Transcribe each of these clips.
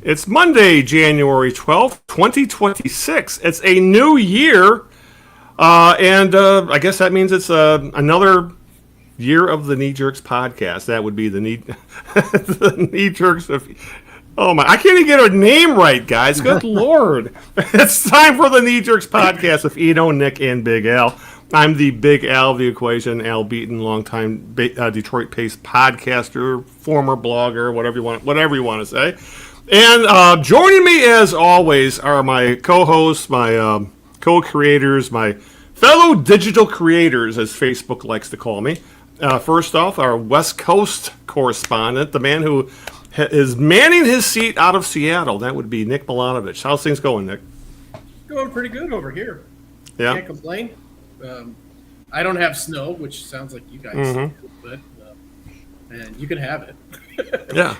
It's Monday, January 12th, 2026. It's a new year, and I guess that means it's another year of the Knee Jerks podcast. That would be the the Knee Jerks of... Oh, my. I can't even get her name right, guys. Good Lord. It's time for the Knee Jerks podcast with Eno, Nick, and Big Al. I'm the Big Al of the equation, Al Beaton, longtime Detroit Pace podcaster, former blogger, whatever you want to say. And joining me, as always, are my co-hosts, my co-creators, my fellow digital creators, as Facebook likes to call me. First off, our West Coast correspondent, the man who is manning his seat out of Seattle. That would be Nick Milanovich. How's things going, Nick? Going pretty good over here. Yeah. Can't complain. I don't have snow, which sounds like you guys do, but and you can have it. Yeah.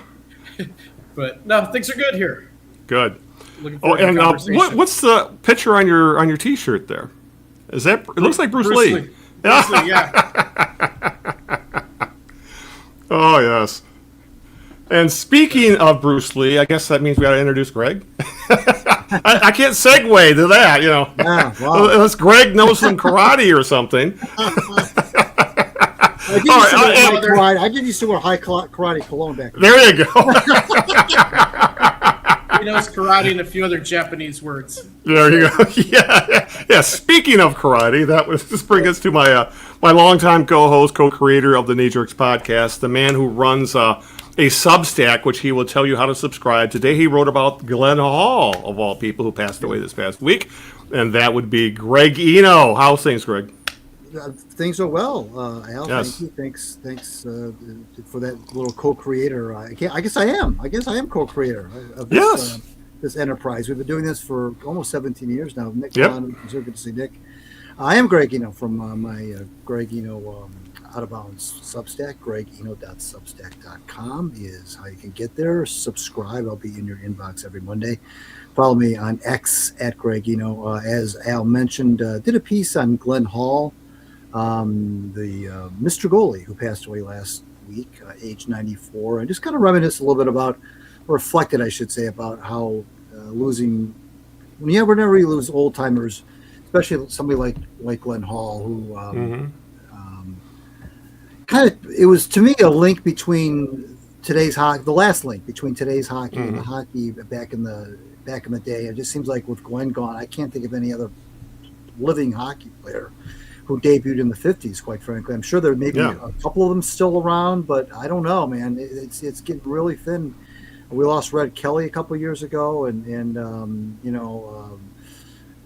But no, things are good here. Good. Looking forward to the conversation. What's the picture on your T-shirt there? Is that? It looks like Bruce Lee. Bruce Lee, yeah. Oh yes. And speaking of Bruce Lee, I guess that means we got to introduce Greg. I can't segue to that, you know. Yeah, wow. Unless Greg knows some karate or something. I did used to wear high karate cologne back then. There you go. He knows karate and a few other Japanese words. There you go. Yeah. Speaking of karate, that was just bring us to my longtime co-host, co-creator of the Knee Jerks podcast, the man who runs a Substack, which he will tell you how to subscribe. Today he wrote about Glenn Hall, of all people, who passed away this past week, and that would be Greg Eno. How's things, Greg? Things are well, Al. Yes. Thank you. Thanks for that little co-creator. I guess I am co-creator of this, this enterprise. We've been doing this for almost 17 years now. Nick, so good to see Nick. I am Greg Eno from my Greg Eno Out of Bounds Substack. GregEno.substack.com is how you can get there. Subscribe. I'll be in your inbox every Monday. Follow me on X at Greg Eno. As Al mentioned, did a piece on Glenn Hall, the Mr. Goalie who passed away last week, age 94, and just kind of reminisced a little bit about, reflected, I should say, about how losing, whenever you lose old timers, especially somebody like Glenn Hall, who kind of, it was to me a link between today's hockey, the last link between today's hockey and the hockey back in the day. It just seems like with Glenn gone, I can't think of any other living hockey player who debuted in the 50s, quite frankly. I'm sure there may be a couple of them still around, but I don't know, man. It's getting really thin. We lost Red Kelly a couple of years ago, and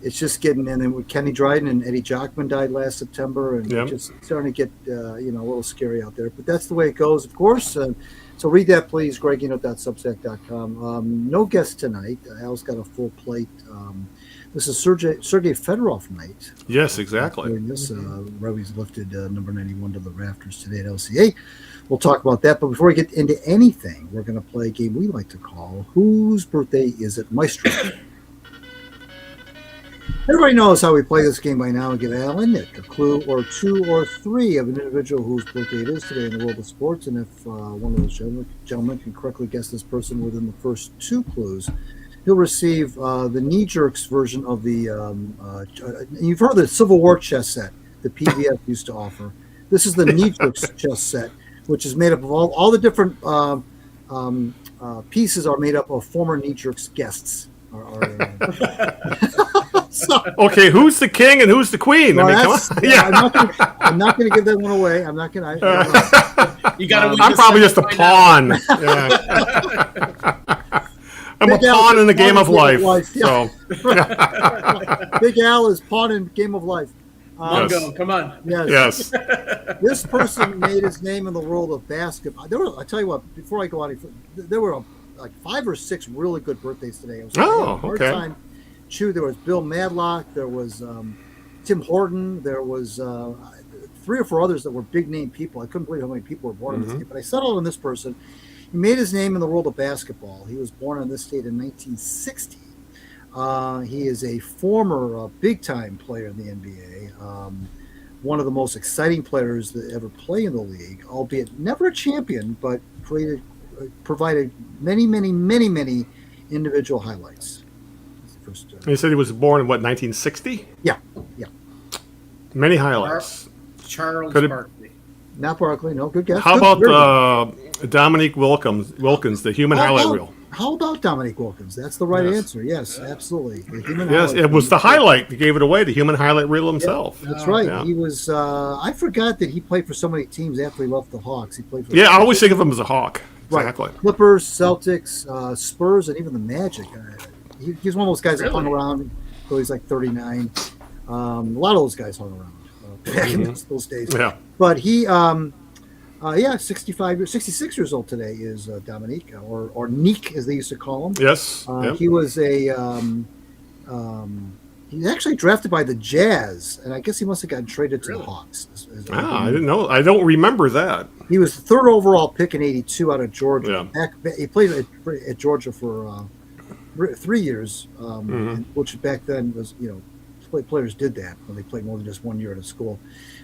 it's just getting, and then with Kenny Dryden and Eddie Jockman died last September, and just starting to get a little scary out there. But that's the way it goes, of course. So read that, please, GregEno.substack.com. No guest tonight. Al's got a full plate. This is Sergei Fedorov night. Yes, exactly. Rebby's lifted number 91 to the rafters today at LCA. We'll talk about that. But before we get into anything, we're going to play a game we like to call Whose Birthday Is It, Maestro? Everybody knows how we play this game by now and give Al and Nick a clue or two or three of an individual whose birthday it is today in the world of sports. And if one of those gentlemen can correctly guess this person within the first two clues, he'll receive the Knee Jerks version of the, you've heard of the Civil War chess set that PBS used to offer. This is the Knee Jerks chess set, which is made up of all the different pieces are made up of former Knee Jerks guests. Okay, who's the king and who's the queen? Well, come on. I'm not going to give that one away. I'm not going to. You got to. I'm probably just a pawn. I'm a pawn in the game of life. So. Big Al is pawn in game of life. Mongo, come on. Yes. This person made his name in the world of basketball. I tell you what, before I go on, there were like 5 or 6 really good birthdays today. It was hard time. There was Bill Madlock. There was Tim Horton. There was 3 or 4 others that were big name people. I couldn't believe how many people were born in this state. But I settled on this person. He made his name in the world of basketball. He was born in this state in 1960. He is a former big-time player in the NBA. One of the most exciting players that ever play in the league, albeit never a champion, but provided many individual highlights. That's the first, You said he was born in, what, 1960? yeah. Many highlights. Charles Could it- Barkley. Not Barkley. No, good guess. How Good, very about Dominique Wilkins, the human highlight reel? How about Dominique Wilkins? That's the right Yes. answer. Yes, absolutely. The human Yes, highlight it was reel. the highlight that gave it away, the human highlight reel himself. That's right. Yeah. He was. I forgot that he played for so many teams after he left the Hawks. He played for Yeah, I always think of him as a Hawk. right. Exactly. Clippers, Celtics, Spurs, and even the Magic. He's one of those guys that hung Really? around until he's like 39. A lot of those guys hung around back in those days. Yeah. But he, 66 years old today is Dominique, or Neek as they used to call him. Yes. Yep. He was he was actually drafted by the Jazz, and I guess he must have gotten traded to the Hawks. I didn't know. I don't remember that. He was the third overall pick in '82 out of Georgia. Yeah. He played at Georgia for 3 years, which back then was, players did that when they played more than just 1 year at a school.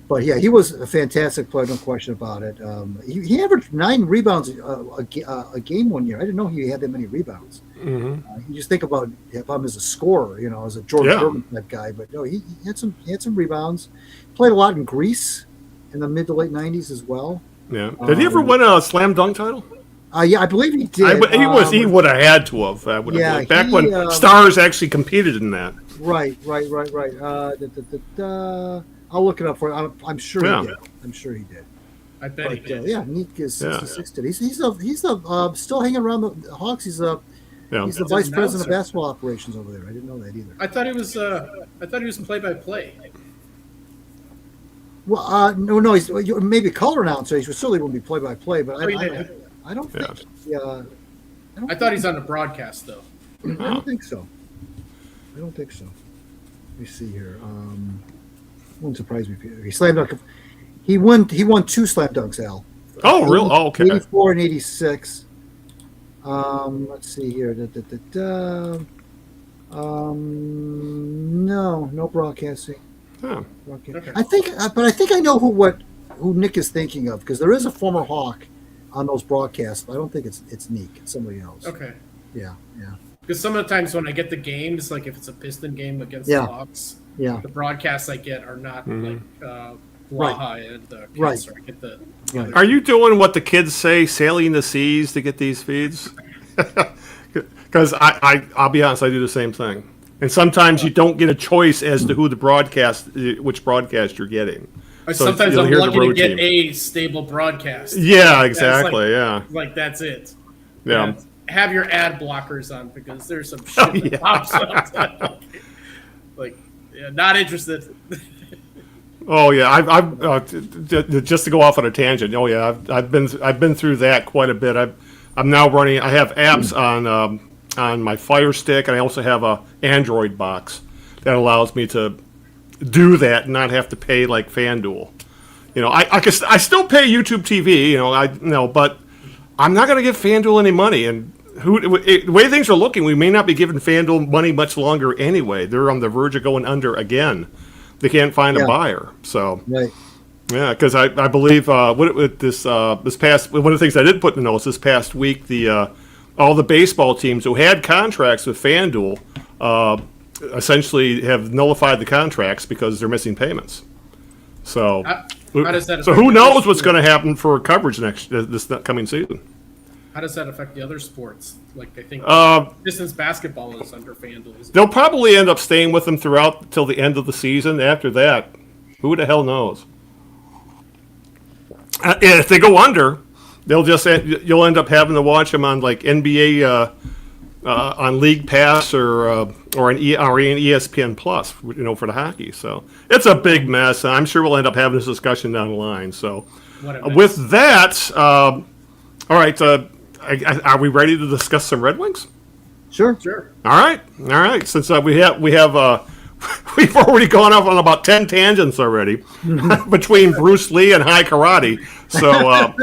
But yeah, he was a fantastic player, no question about it. He averaged 9 rebounds a game 1 year. I didn't know he had that many rebounds. You just think about him as a scorer, as a George Gervin type guy. But no, he had some rebounds. Played a lot in Greece in the mid to late '90s as well. Yeah. Did he ever win a slam dunk title? Yeah, I believe he did. He would have had to have. Back when stars actually competed in that. Right. I'll look it up for you. I'm sure he did. I bet he did. Yeah, Neek is 66 today. He's still hanging around the Hawks. He's the vice president of basketball operations over there. I didn't know that either. I thought he was play-by-play. Well, no, he's maybe color announcer. He certainly wouldn't be play-by-play, but I don't think. I thought he's on the broadcast though. I don't think so. Let me see here. Wouldn't surprise me if he slam dunk. He won 2 slam dunks, Al. Oh, really? Oh, okay. 84 and 86. Let's see here. No broadcasting. Huh. Okay. I think I know who Nick is thinking of, because there is a former Hawk on those broadcasts. But I don't think it's Nick. It's somebody else. Okay. Yeah. Because some of the times when I get the games, like if it's a Piston game against the Hawks, Yeah. the broadcasts I get are not like Blaha and the kids. Right. I get the Are you doing what the kids say, sailing the seas to get these feeds? Because I'll be honest, I do the same thing. And sometimes you don't get a choice as to which broadcast you're getting. Sometimes I'm lucky to get a stable broadcast. Yeah, exactly. Like that's it. Yeah. And have your ad blockers on, because there's some shit that pops up. Not interested. Oh yeah, I've just to go off on a tangent. Oh yeah, I've been through that quite a bit. I'm now running. I have apps on my Fire Stick, and I also have a Android box that allows me to do that and not have to pay like FanDuel. I still pay YouTube TV. But I'm not going to give FanDuel any money. And the way things are looking, we may not be giving FanDuel money much longer anyway. They're on the verge of going under again. They can't find a buyer. So Right. yeah, because I believe this past one of the things I did put in the notes this past week, all the baseball teams who had contracts with FanDuel essentially have nullified the contracts because they're missing payments. So How does that so affect who the knows other what's going to sports? happen for coverage this coming season? How does that affect the other sports? Like I think Pistons basketball is under FanDuel. They'll probably end up staying with them throughout till the end of the season. After that, who the hell knows? If they go under, you'll end up having to watch them on like NBA on League Pass or on ESPN Plus, for the hockey. So it's a big mess. I'm sure we'll end up having this discussion down the line. So with that, all right, are we ready to discuss some Red Wings? Sure. All right. Since we've already gone off on about 10 tangents already between Bruce Lee and high karate. So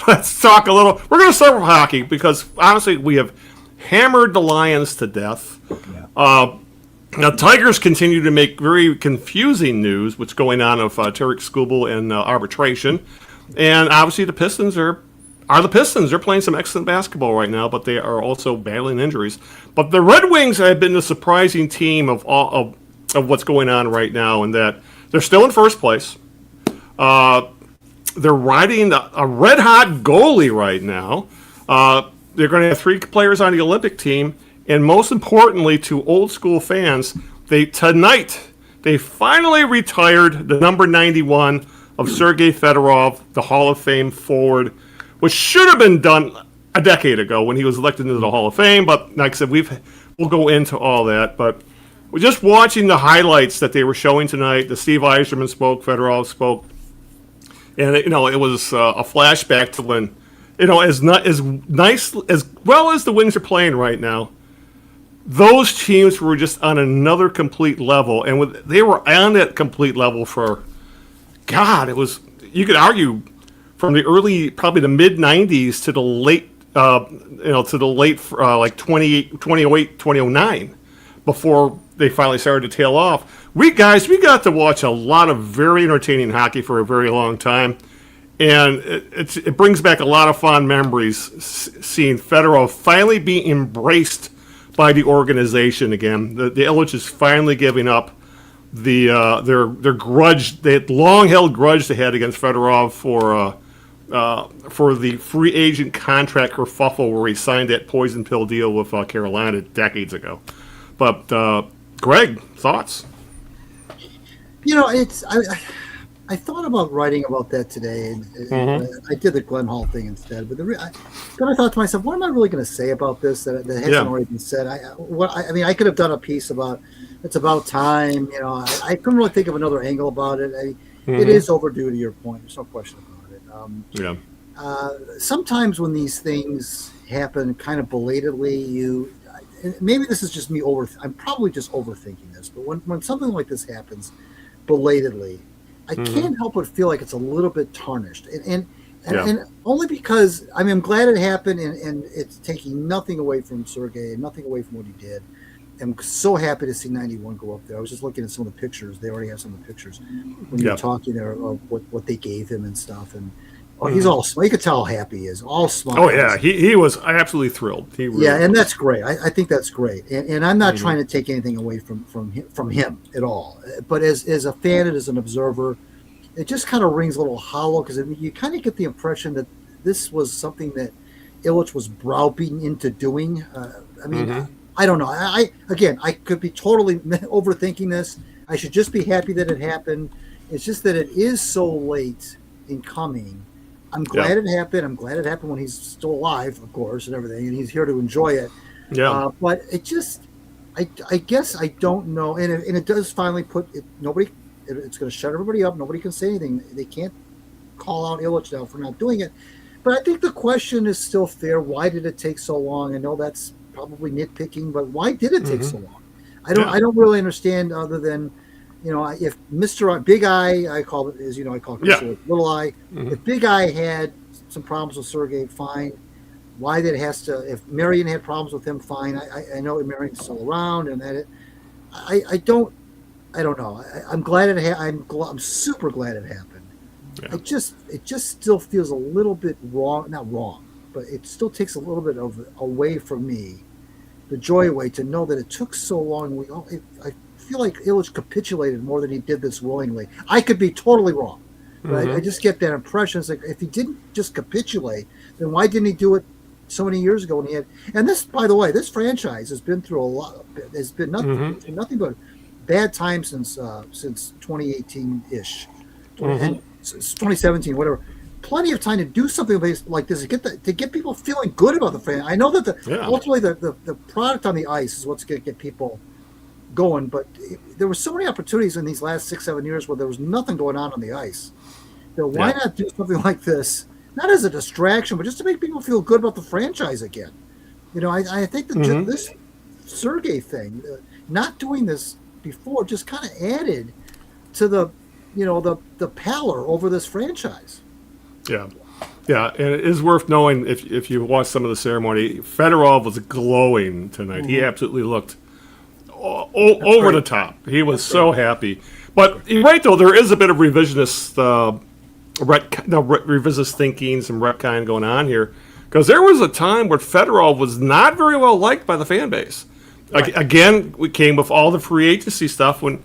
let's talk a little. We're going to start with hockey because honestly, we have hammered the Lions to death. Now, Tigers continue to make very confusing news. What's going on with Tarek Skubal and arbitration, and obviously the Pistons are are the Pistons. They're playing some excellent basketball right now, but they are also battling injuries. But the Red Wings have been the surprising team of what's going on right now, in that they're still in first place. They're riding a red-hot goalie right now. They're going to have 3 players on the Olympic team, and most importantly, to old-school fans, tonight they finally retired the number 91 of Sergei Fedorov, the Hall of Fame forward, which should have been done a decade ago when he was elected into the Hall of Fame. But like I said, we'll go into all that. But we're just watching the highlights that they were showing tonight. The Steve Yzerman spoke, Fedorov spoke, and it was a flashback to when, as nice as well as the Wings are playing right now, those teams were just on another complete level, and they were on that complete level for, God, it was, you could argue, from the early, probably the mid '90s to the late, like 2008, 2009, before they finally started to tail off. We got to watch a lot of very entertaining hockey for a very long time, and it brings back a lot of fond memories seeing Fedorov finally be embraced by the organization again. The Ilitch is finally giving up their grudge, the long-held grudge they had against Fedorov for the free agent contract kerfuffle where he signed that poison pill deal with Carolina decades ago. But Greg, thoughts? I thought about writing about that today, and I did the Glenn Hall thing instead. But then I thought to myself, what am I really going to say about this that hasn't already been said? I could have done a piece about it's about time. I couldn't really think of another angle about it. It is overdue, to your point. There's no question about it. Sometimes when these things happen kind of belatedly, and maybe this is just me I'm probably just overthinking this, but when something like this happens belatedly, I can't help but feel like it's a little bit tarnished, and only because I'm glad it happened, and it's taking nothing away from Sergei and nothing away from what he did. I'm so happy to see 91 go up there. I was just looking at some of the pictures. They already have some of the pictures when you're talking there of what they gave him and stuff, and he's all smile. You could tell how happy he is, all smiles. Oh yeah, he was absolutely thrilled. He really and that's great. I think that's great, and I'm not trying to take anything away from him at all. But as a fan and as an observer, it just kind of rings a little hollow, because you kind of get the impression that this was something that Ilitch was browbeaten into doing. I don't know. I could be totally overthinking this. I should just be happy that it happened. It's just that it is so late in coming. I'm glad it happened. I'm glad it happened when he's still alive, of course, and everything, and he's here to enjoy it. Yeah. But it just, I guess I don't know, and it does finally put it. It's going to shut everybody up. Nobody can say anything. They can't call out Ilitch now for not doing it. But I think the question is still fair. Why did it take so long? I know that's probably nitpicking, but why did it take so long? I don't really understand, other than, if Mr. Big Eye, I call it, as I call it Little Eye. If Big Eye had some problems with Sergei, fine. Why did it has to? If Marion had problems with him, fine. I know Marion's still around, and that I don't know. I'm glad it I'm super glad it happened. Yeah. It just still feels a little bit wrong. Not wrong, but it still takes a little bit away from me, the joy away, to know that it took so long. I feel like Ilitch capitulated more than he did this willingly. I could be totally wrong, but I just get that impression. It's like, if he didn't just capitulate, then why didn't he do it so many years ago when he had? And this, by the way, this franchise has been through a lot. There's been nothing but bad times since 2018-ish, and 2017, whatever. Plenty of time to do something like this to get people feeling good about the franchise. I know that ultimately the product on the ice is what's going to get people going, but there were so many opportunities in these last 6-7 years where there was nothing going on the ice. So why not do something like this, not as a distraction, but just to make people feel good about the franchise again? I think that this Sergei thing, not doing this before, just kind of added to the pallor over this franchise. Yeah, and it is worth knowing, if you watch some of the ceremony, Fedorov was glowing tonight. He absolutely looked over the top. He was so happy. But you're right, though, there is a bit of revisionist revisit thinking, some retcon going on here, because there was a time where Fedorov was not very well liked by the fan base. Right. Again, we came with all the free agency stuff when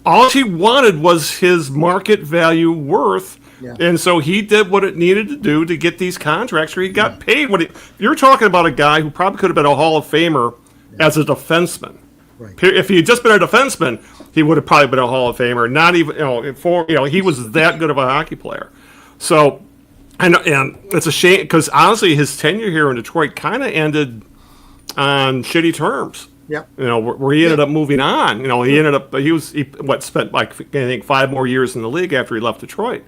all he wanted was his market value worth. Yeah. And so he did what it needed to do to get these contracts where he got paid. You're talking about a guy who probably could have been a Hall of Famer as a defenseman. Right. If he had just been a defenseman, he would have probably been a Hall of Famer. Not even, he was that good of a hockey player. So, and it's a shame because honestly, his tenure here in Detroit kind of ended on shitty terms. Yeah. Where he ended up moving on. He spent like I think 5 more years in the league after he left Detroit.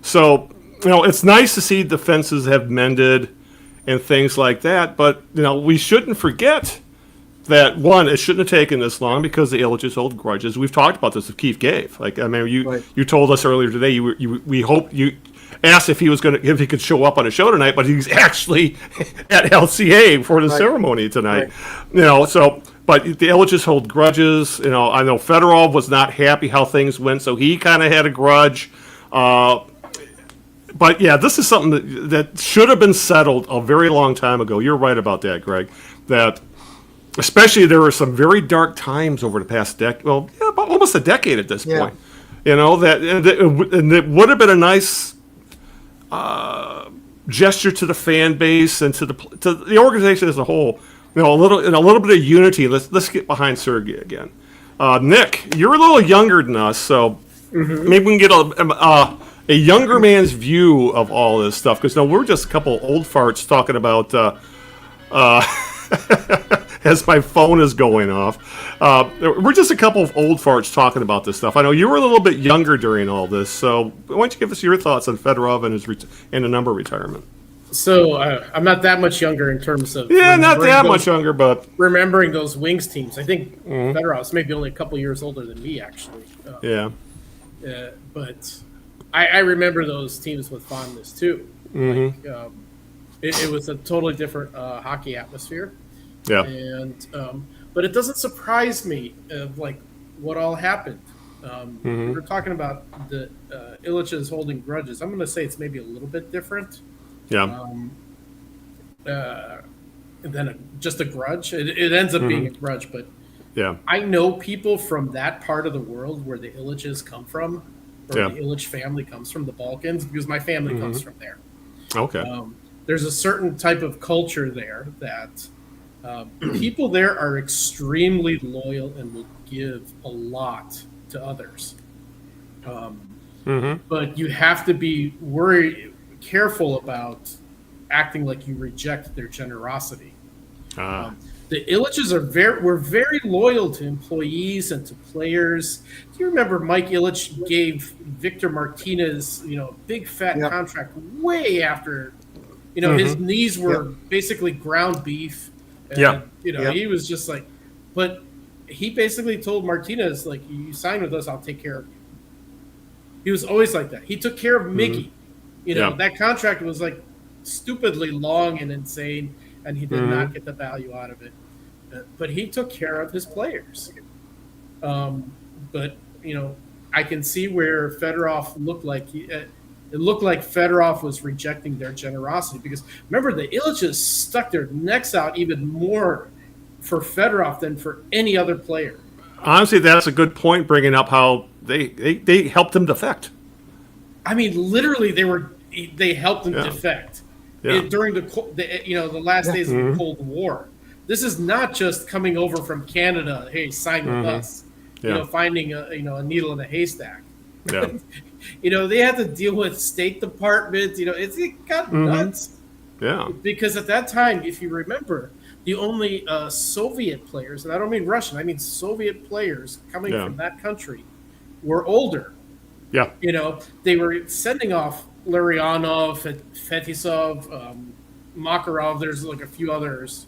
So, it's nice to see defenses have mended and things like that. But, we shouldn't forget that, one, it shouldn't have taken this long because the Ilitches hold grudges. We've talked about this with Keith Gave. You told us earlier today we hope you asked if he could show up on a show tonight, but he's actually at LCA for the ceremony tonight. Right. But the Ilitches hold grudges. I know Fedorov was not happy how things went, so he kind of had a grudge. But yeah, this is something that should have been settled a very long time ago. You're right about that, Greg. That especially there were some very dark times over the past decade. Well, about almost a decade at this point. And it would have been a nice gesture to the fan base and to the organization as a whole. A little bit of unity. Let's get behind Sergei again. Nick, you're a little younger than us, so maybe we can get a younger man's view of all this stuff. Because we're just a couple old farts talking about. As my phone is going off, we're just a couple of old farts talking about this stuff. I know you were a little bit younger during all this, so why don't you give us your thoughts on Fedorov and the number retirement? So I'm not that much younger in terms of not that much younger, but remembering those Wings teams. I think Fedorov's maybe only a couple years older than me, actually. But I remember those teams with fondness too. It was a totally different hockey atmosphere. Yeah, and but it doesn't surprise me of what all happened. We were talking about the Ilitches holding grudges. I'm going to say it's maybe a little bit different. Yeah. Than just a grudge. It ends up being a grudge, but I know people from that part of the world where the Ilitches come from, or the Ilitch family comes from, the Balkans, because my family comes from there. Okay. There's a certain type of culture there that people there are extremely loyal and will give a lot to others. But you have to be careful about acting like you reject their generosity. The Ilitches were very loyal to employees and to players. Do you remember Mike Ilitch gave Victor Martinez, a big fat contract way after, his knees were basically ground beef. And, he was just but he basically told Martinez, you sign with us, I'll take care of you. He was always like that. He took care of Mickey. That contract was stupidly long and insane, and he did not get the value out of it. But he took care of his players. But I can see where Fedorov looked like it looked like Fedorov was rejecting their generosity, because remember, the Ilitches stuck their necks out even more for Fedorov than for any other player. Honestly, that's a good point, bringing up how they helped him defect. I mean, literally, they helped him defect during the last days of the Cold War. This is not just coming over from Canada. Hey, sign with us. Finding a needle in a haystack. Yeah. They had to deal with State Department. It got nuts. Yeah. Because at that time, if you remember, the only Soviet players, and I don't mean Russian, I mean Soviet players coming from that country, were older. Yeah. They were sending off Larionov, Fetisov, Makarov. There's a few others.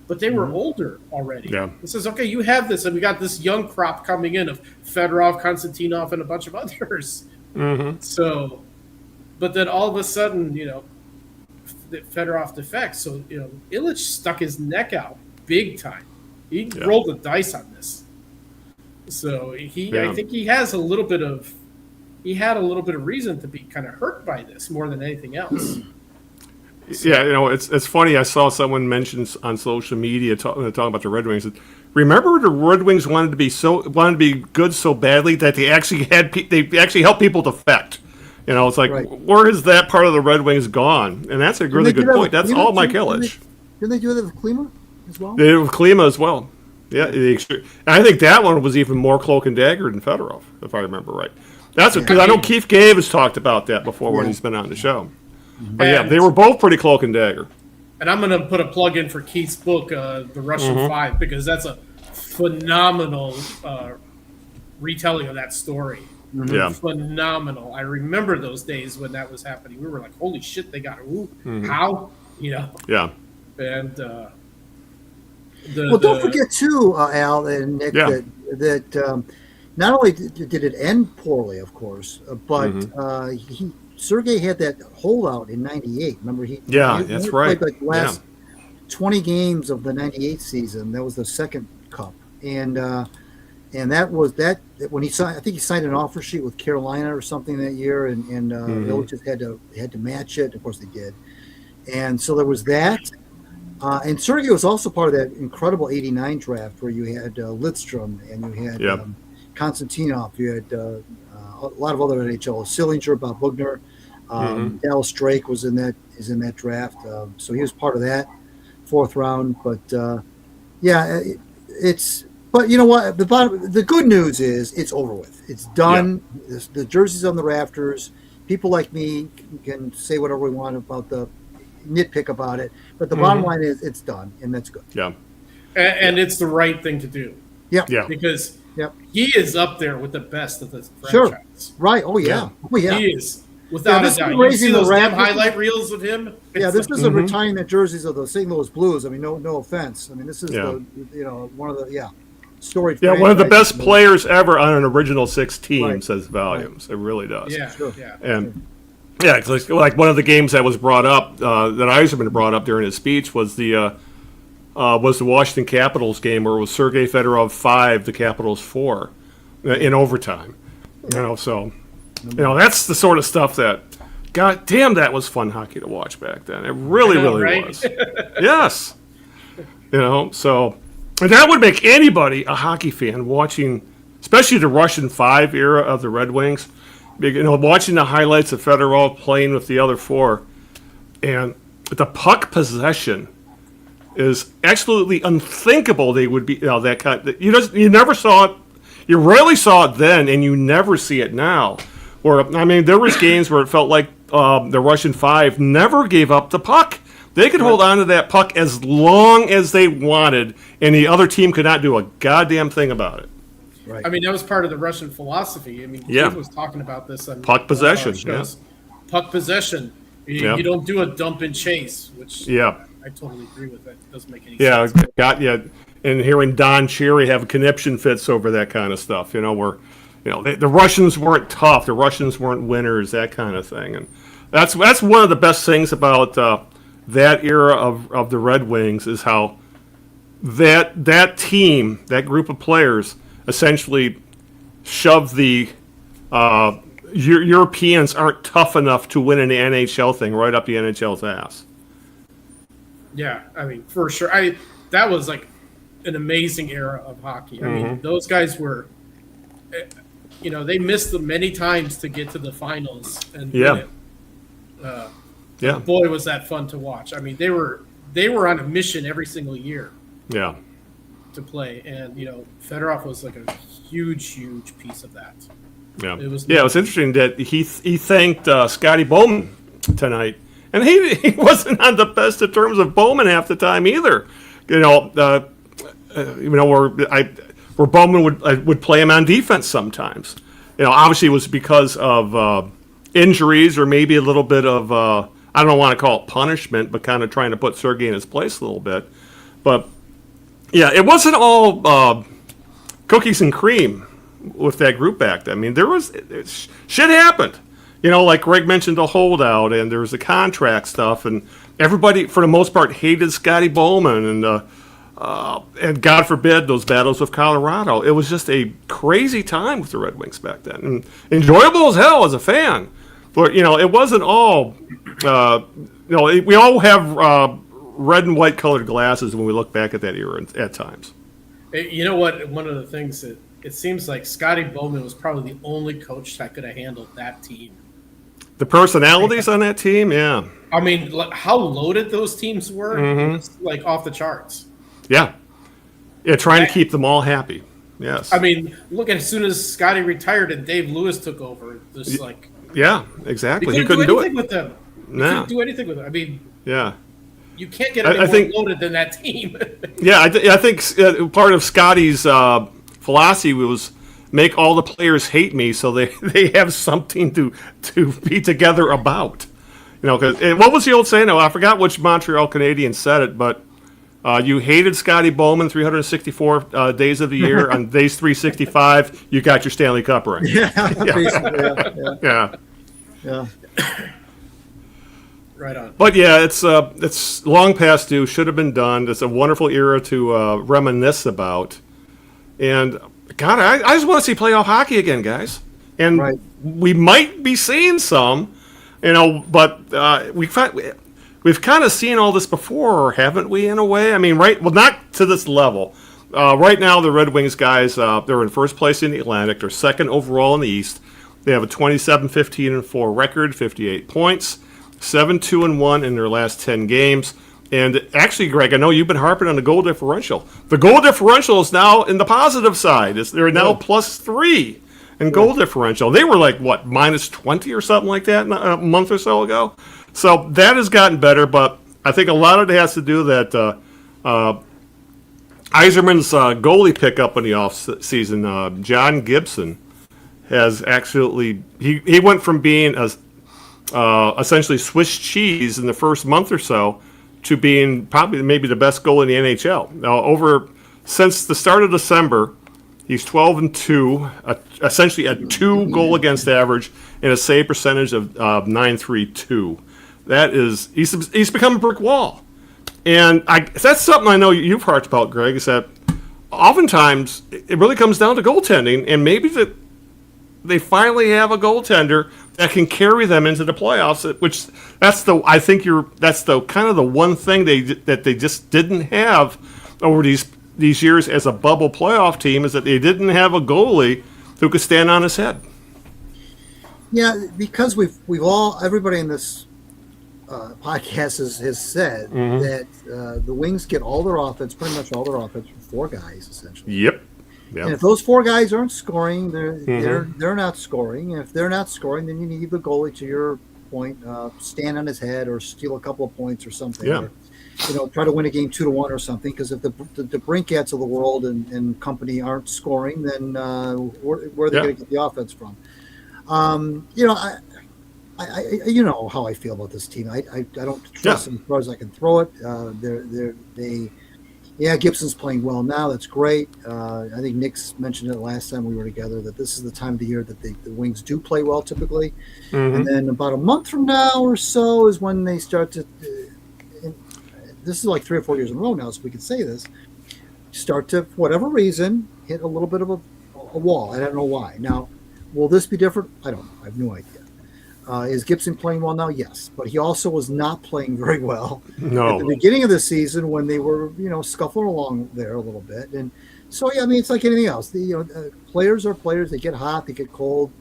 But they were older already. Yeah. It says, okay, you have this, and we got this young crop coming in of Fedorov, Konstantinov, and a bunch of others. So, but then all of a sudden, Fedorov defects. So, Ilitch stuck his neck out big time. He rolled the dice on this. So I think he has a little bit of he had a little bit of reason to be kind of hurt by this more than anything else. Yeah, it's funny. I saw someone mention on social media talking about the Red Wings. Remember, the Red Wings wanted to be good so badly that they actually helped people defect. It's like, where is that part of the Red Wings gone? And that's a really good point. That's all Mike Ilitch. Didn't they do that with Klima as well? They did it with Klima as well. Yeah, and I think that one was even more cloak and dagger than Fedorov, if I remember right. That's because I know Keith Gave has talked about that before when he's been on the show. But they were both pretty cloak and dagger. And I'm going to put a plug in for Keith's book, The Russian Five, because that's a phenomenal retelling of that story. Yeah. Phenomenal. I remember those days when that was happening. We were like, holy shit, they got it. How? Yeah. And don't forget too, Al and Nick, that not only did it end poorly, of course, but Sergei had that holdout in '98. Remember, that's right. Played like the last 20 games of the '98 season. That was the second cup, and that was that when he signed. I think he signed an offer sheet with Carolina or something that year, and Ilitch just had to match it. Of course, they did, and so there was that. And Sergei was also part of that incredible '89 draft where you had Lidstrom and you had Konstantinov. You had a lot of other NHL. Sillinger, Bob Bugner, Dallas Drake is in that draft. So he was part of that fourth round. But But you know what? The good news is it's over with. It's done. Yeah. The jersey's on the rafters. People like me can say whatever we want about the nitpick about it, but the bottom line is it's done, and that's good. Yeah, and it's the right thing to do. Yeah, because he is up there with the best of this franchise. Sure, right? Oh yeah, he is without a doubt. You see those damn highlight reels of him. This isn't retiring the jerseys of the St. Louis Blues. I mean, no offense. I mean, this is one of the storied. Yeah, one of the best players ever on an original six team says volumes. It really does. Yeah, sure. And. Yeah, like one of the games that was brought up, that Yzerman brought up during his speech was the Washington Capitals game where it was Sergei Fedorov 5, the Capitals 4, in overtime. So that's the sort of stuff that, God damn, that was fun hockey to watch back then. It really was. Yes. So and that would make anybody a hockey fan watching, especially the Russian 5 era of the Red Wings. Watching the highlights of Fedorov playing with the other four, and the puck possession is absolutely unthinkable. They would be that kind. You never saw it. You rarely saw it then, and you never see it now. There was games where it felt like the Russian 5 never gave up the puck. They could hold on to that puck as long as they wanted, and the other team could not do a goddamn thing about it. Right. I mean, that was part of the Russian philosophy. I mean, Keith was talking about this on puck possession. Puck possession. You don't do a dump and chase, which I totally agree with. That doesn't make any sense. And hearing Don Cherry have conniption fits over that kind of stuff. Where the Russians weren't tough, the Russians weren't winners, that kind of thing. And that's one of the best things about that era of the Red Wings is how that team, that group of players, essentially shove the Europeans aren't tough enough to win an NHL thing right up the NHL's ass. Yeah, I mean, for sure. That was like an amazing era of hockey. I mean, those guys were, they missed them many times to get to the finals and win it. Boy, was that fun to watch. I mean, they were on a mission every single year. Yeah. To play, and Fedorov was like a huge piece of that. Yeah, it was interesting that he thanked Scotty Bowman tonight, and he wasn't on the best of terms of Bowman half the time either. Where Bowman would play him on defense sometimes. Obviously it was because of injuries or maybe a little bit of I don't want to call it punishment, but kind of trying to put Sergei in his place a little bit, but. Yeah, it wasn't all cookies and cream with that group back then. I mean, shit happened. Like Greg mentioned, the holdout, and there was the contract stuff, and everybody, for the most part, hated Scotty Bowman, and and God forbid those battles with Colorado. It was just a crazy time with the Red Wings back then, and enjoyable as hell as a fan. But it wasn't all. We all have red and white colored glasses when we look back at that era at times. You know what? One of the things that it seems like Scotty Bowman was probably the only coach that could have handled that team. The personalities on that team, yeah. I mean, how loaded those teams were, it's like off the charts. Yeah, trying to keep them all happy. Yes. I mean, look at as soon as Scotty retired and Dave Lewis took over, just like exactly. He couldn't do anything with them. No. Couldn't do anything with them. I mean, you can't get any more loaded than that team. I think part of Scotty's philosophy was make all the players hate me so they have something to be together about. Because what was the old saying? I forgot which Montreal Canadian said it, but you hated Scotty Bowman 364 days of the year. On days 365, you got your Stanley Cup ring. Yeah. Right on. But it's long past due. Should have been done. It's a wonderful era to reminisce about. And God, I just want to see playoff hockey again, guys. And we might be seeing some, but we've kind of seen all this before, haven't we? In a way, I mean, not to this level. Right now, the Red Wings guys, they're in first place in the Atlantic. They're second overall in the East. They have a 27-15-4 record, 58 points. 7-2-1 in their last 10 games. And actually, Greg, I know you've been harping on the goal differential. The goal differential is now in the positive side. They're now +3 in goal differential. They were like, -20 or something like that a month or so ago. So that has gotten better, but I think a lot of it has to do that Yzerman's goalie pickup in the offseason, John Gibson, has actually he went from being essentially Swiss cheese in the first month or so to being probably maybe the best goal in the NHL. Now, since the start of December, he's 12-2, essentially a 2 goal against average and a save percentage of .932. That is, he's become a brick wall, and that's something I know you've harped about, Greg. Is that oftentimes it really comes down to goaltending, and maybe they finally have a goaltender that can carry them into the playoffs. Which that's the kind of the one thing that they just didn't have over these years as a bubble playoff team, is that they didn't have a goalie who could stand on his head. Yeah, because everybody in this podcast has said that the Wings get all their offense, pretty much all their offense, from 4 guys essentially. Yep. And if those 4 guys aren't scoring, they're not scoring. And if they're not scoring, then you need the goalie, to your point, stand on his head or steal a couple of points or something. Yeah. Or, try to win a game 2-1 or something. Because if the Brinkets of the world and company aren't scoring, then where are they going to get the offense from? I how I feel about this team. I don't trust them as far as I can throw it. Gibson's playing well now. That's great. I think Nick's mentioned it last time we were together, that this is the time of the year that the Wings do play well typically. And then about a month from now or so is when they start to this is like 3 or 4 years in a row now, so we can say this, start to, for whatever reason, hit a little bit of a wall. I don't know why. Now, will this be different? I don't know. I have no idea. Is Gibson playing well now? Yes. But he also was not playing very well at the beginning of the season when they were, scuffling along there a little bit. And so, it's like anything else. Players are players. They get hot. They get cold.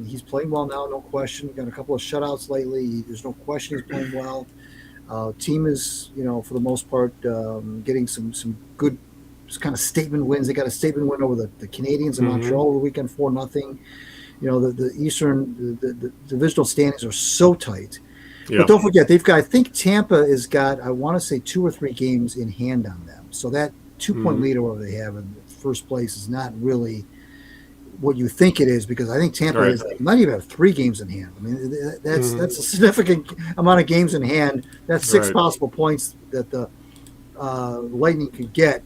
He's playing well now, no question. Got a couple of shutouts lately. There's no question he's playing well. Team is, for the most part, getting some good kind of statement wins. They got a statement win over the Canadians in Montreal over the weekend, 4-0. The Eastern, the divisional standings are so tight. Yeah. But don't forget, I think Tampa has got, I want to say 2 or 3 games in hand on them. So that 2-point lead or whatever they have in first place is not really what you think it is, because I think Tampa might even have 3 games in hand. I mean, that's a significant amount of games in hand. That's 6 possible points that the Lightning could get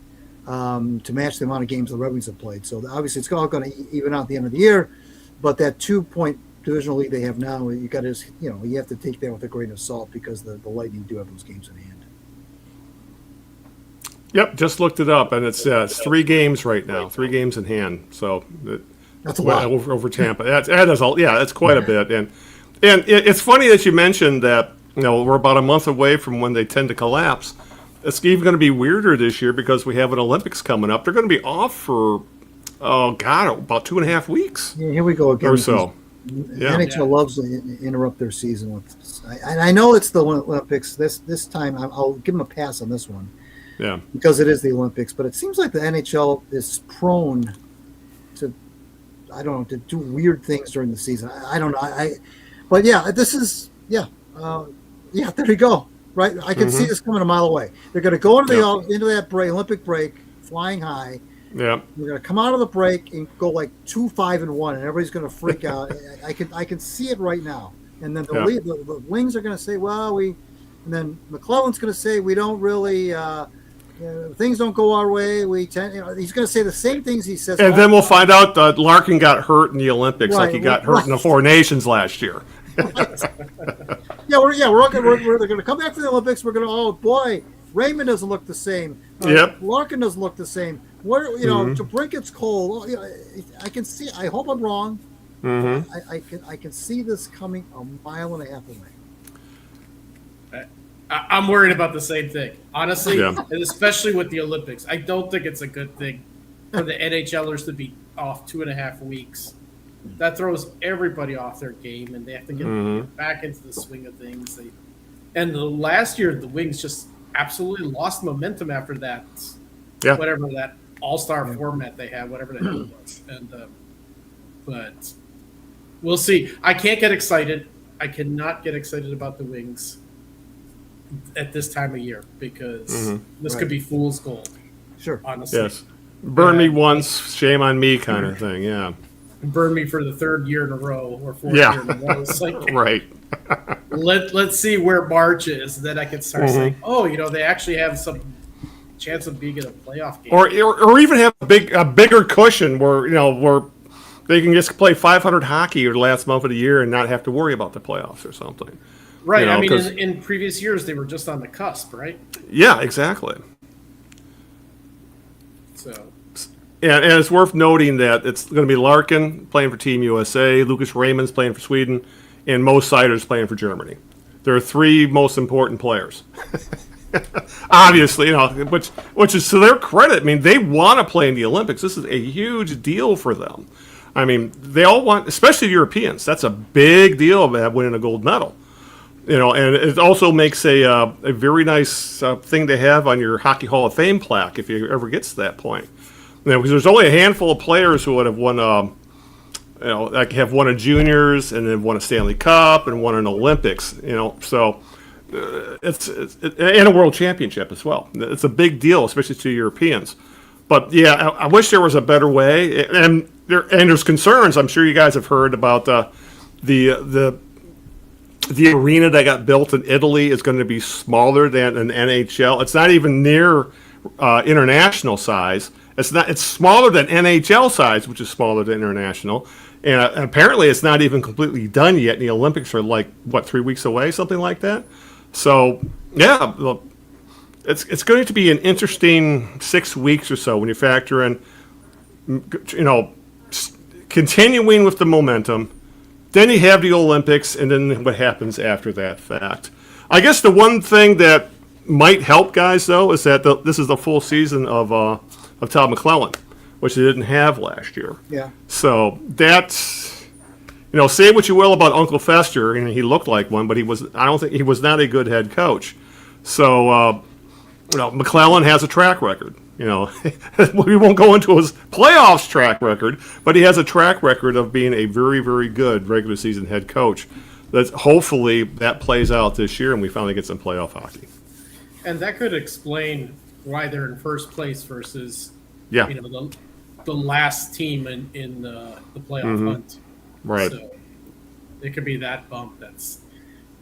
to match the amount of games the Red Wings have played. So obviously it's all going to even out at the end of the year. But that 2-point divisional lead they have now, you got to, you have to take that with a grain of salt, because the Lightning do have those games in hand. Yep, just looked it up, and it's 3 games right now, 3 games in hand. So That's a lot. over Tampa. That's quite a bit. And it's funny that you mentioned that we're about a month away from when they tend to collapse. It's even going to be weirder this year because we have an Olympics coming up. They're going to be off for about 2.5 weeks. Yeah, here we go again. Or so. Yeah. NHL loves to interrupt their season with. And I know it's the Olympics. This time, I'll give them a pass on this one. Yeah. Because it is the Olympics, but it seems like the NHL is prone to, to do weird things during the season. I don't know. But yeah, this is there you go. Right, I can see this coming a mile away. They're going to go into that Olympic break, flying high. Yeah, we're going to come out of the break and go like 2-5-1, and everybody's going to freak out. I can see it right now. And then the Wings are going to say, and then McClellan's going to say, we don't really. Things don't go our way. He's going to say the same things he says. And then we'll find out that Larkin got hurt in the Olympics, like he got hurt in the Four Nations last year. We're going to come back to the Olympics. We're going to, Raymond doesn't look the same. Larkin doesn't look the same. To break its cold. I can see. I hope I'm wrong. I can see this coming a mile and a half away. I'm worried about the same thing, honestly, and especially with the Olympics. I don't think it's a good thing for the NHLers to be off 2.5 weeks. That throws everybody off their game, and they have to get back into the swing of things. And the last year, the Wings just absolutely lost momentum after that. Whatever that all-star format they had, whatever the hell it was. And but we'll see. I can't get excited. I cannot get excited about the Wings at this time of year because this could be fool's gold. Sure. Honestly. Yes. Burn me once, shame on me kind of thing, yeah. Burn me for the 3rd year in a row or 4th year in a row. It's like, right. Let's see where March is. Then I can start saying, they actually have some chance of being in a playoff game. Or even have a bigger cushion where they can just play 500 hockey or the last month of the year and not have to worry about the playoffs or something. Right. In previous years, they were just on the cusp, right? Yeah, exactly. So. And it's worth noting that it's going to be Larkin playing for Team USA, Lucas Raymond's playing for Sweden, and Mo Seider's playing for Germany. They're 3 most important players. Obviously, which is to their credit. I mean, they want to play in the Olympics. This is a huge deal for them. I mean, they all want, especially Europeans. That's a big deal about winning a gold medal. And it also makes a very nice thing to have on your Hockey Hall of Fame plaque if you ever gets to that point. Because there's only a handful of players who would have won, like have won a juniors and then won a Stanley Cup and won an Olympics. So it's and a World Championship as well. It's a big deal, especially to Europeans. But yeah, I wish there was a better way. And there's concerns. I'm sure you guys have heard about the arena that got built in Italy is going to be smaller than an NHL. It's not even near international size. It's smaller than NHL size, which is smaller than international. And apparently it's not even completely done yet. And the Olympics are 3 weeks away, something like that. So, yeah, it's going to be an interesting 6 weeks or so when you factor in, continuing with the momentum. Then you have the Olympics, and then what happens after that fact. I guess the one thing that might help guys, though, is that this is the full season of Todd McClellan, which they didn't have last year. Yeah. So that's, say what you will about Uncle Fester, he looked like one, but I don't think he was not a good head coach. So, McClellan has a track record. We won't go into his playoffs track record, but he has a track record of being a very, very good regular season head coach. Hopefully that plays out this year and we finally get some playoff hockey. And that could explain why they're in first place versus the last team in the playoff hunt. Right. So it could be that bump that's.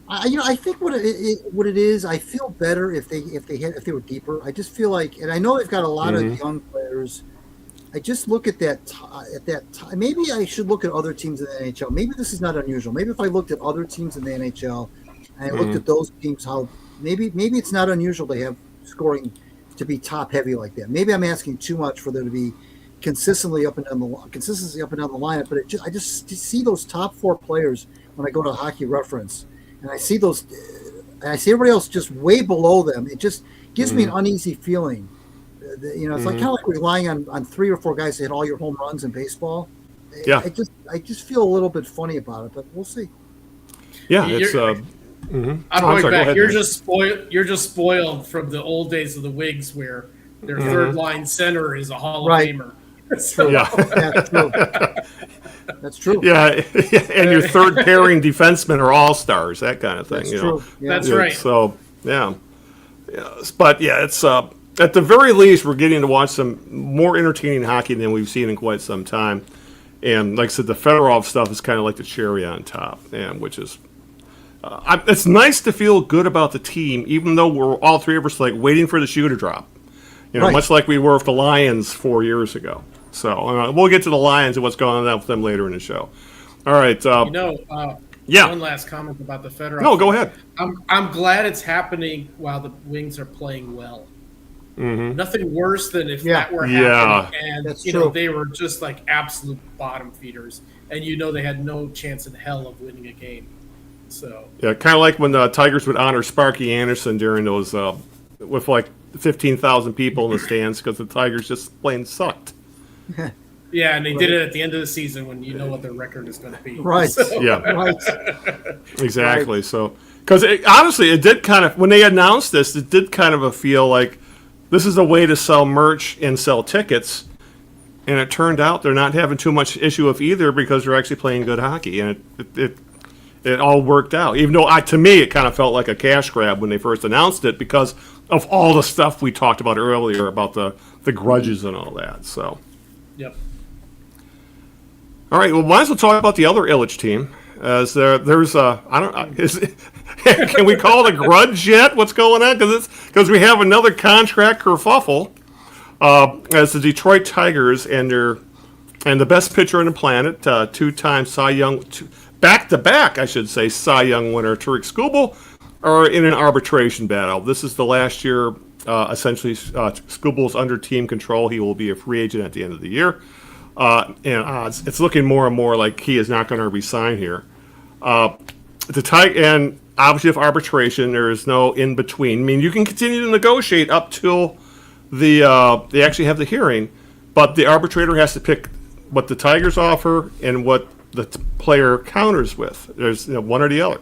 I think what it is, I feel better if they were deeper. I just feel like, and I know they've got a lot of young players. I just look at that time. Maybe I should look at other teams in the NHL. Maybe this is not unusual. Maybe if I looked at other teams in the NHL and I looked at those teams, how maybe it's not unusual to have scoring to be top heavy like that. Maybe I'm asking too much for there to be consistency up and down the lineup, but I just see those top 4 players when I go to Hockey Reference, and I see those, and I see everybody else just way below them. It just gives me an uneasy feeling. It's like kind of like relying on 3 or 4 guys to hit all your home runs in baseball. Yeah, I just feel a little bit funny about it, but we'll see. Yeah, it's. I'm going back. You're just spoiled from the old days of the Wigs, where their third line center is a Hall of Famer. So, yeah, that's true. That's true. Yeah, and your third pairing defensemen are all stars, that kind of thing. That's true. Yeah. That's right. So but it's at the very least we're getting to watch some more entertaining hockey than we've seen in quite some time. And like I said, the Fedorov stuff is kind of like the cherry on top, and which is. It's nice to feel good about the team, even though we're all 3 of us like waiting for the shoe to drop. Much like we were with the Lions 4 years ago. So we'll get to the Lions and what's going on with them later in the show. All right. One last comment about the Fedorov. No, go ahead. I'm glad it's happening while the Wings are playing well. Mm-hmm. Nothing worse than if that were happening and they were just like absolute bottom feeders, and they had no chance in hell of winning a game. So yeah, kind of like when the Tigers would honor Sparky Anderson during those with like 15,000 people in the stands because the Tigers just plain sucked. Yeah, and they did it at the end of the season when you know what their record is going to be. Right. So. Yeah. Right. Exactly. Right. So because honestly, it did kind of when they announced this, it did kind of feel like this is a way to sell merch and sell tickets. And it turned out they're not having too much issue with either because they're actually playing good hockey, and it all worked out. Even though to me it kind of felt like a cash grab when they first announced it because of all the stuff we talked about earlier about the grudges and all that. So. Yep. All right. Well, might as well talk about the other Illich team. As there's can we call it a grudge yet? What's going on? Because we have another contract kerfuffle. As the Detroit Tigers and the best pitcher on the planet, 2-time Cy Young, back-to-back, I should say, Cy Young winner Tariq Skubal, are in an arbitration battle. This is the last year, essentially, Skubal's under team control. He will be a free agent at the end of the year. It's looking more and more like he is not going to resign here. And obviously, with arbitration, there is no in-between. I mean, you can continue to negotiate up till they actually have the hearing, but the arbitrator has to pick what the Tigers offer and what the player counters with. There's one or the other.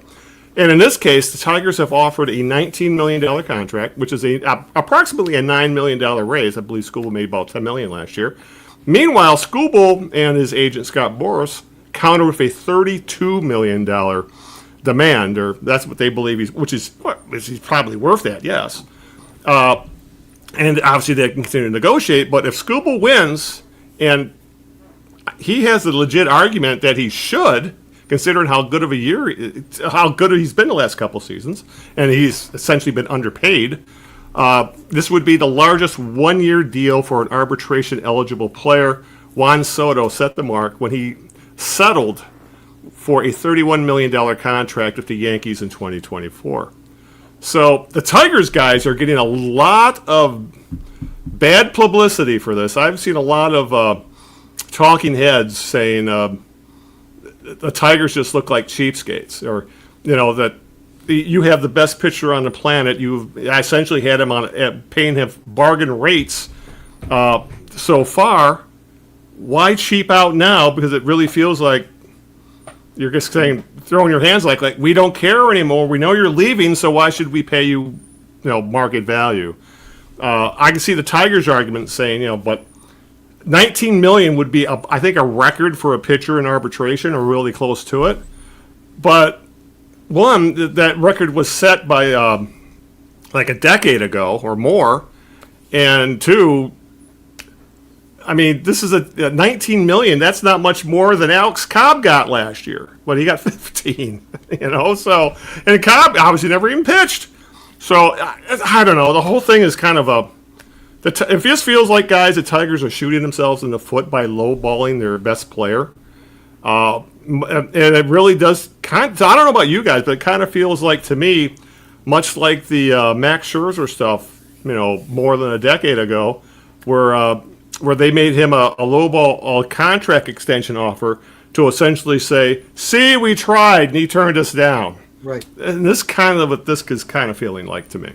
And in this case, the Tigers have offered a $19 million contract, which is approximately a $9 million raise. I believe Skubal made about $10 million last year. Meanwhile, Skubal and his agent Scott Boras counter with a $32 million demand, or that's what they believe he's probably worth that, yes. And obviously they can continue to negotiate, but if Skubal wins, and he has a legit argument that he should, considering how good he's been the last couple seasons, and he's essentially been underpaid, this would be the largest one-year deal for an arbitration-eligible player. Juan Soto set the mark when he settled for a $31 million contract with the Yankees in 2024. So the Tigers guys are getting a lot of bad publicity for this. I've seen a lot of talking heads saying the Tigers just look like cheapskates, or that you have the best pitcher on the planet. You've essentially had him paying him bargain rates so far. Why cheap out now? Because it really feels like you're just throwing your hands like we don't care anymore. We know you're leaving, so why should we pay you, market value? I can see the Tigers' argument saying, but $19 million would be, I think, a record for a pitcher in arbitration, or really close to it. But one, that record was set by like a decade ago or more, and two, I mean, this is a $19 million. That's not much more than Alex Cobb got last year, but he got 15. So, and Cobb obviously never even pitched. So I don't know. The whole thing is kind of it just feels like, guys, the Tigers are shooting themselves in the foot by lowballing their best player. And it really does I don't know about you guys, but it kind of feels like, to me, much like the Max Scherzer stuff more than a decade ago, where they made him a lowball contract extension offer to essentially say, "See, we tried, and he turned us down." Right. And this kind of what this is kind of feeling like to me.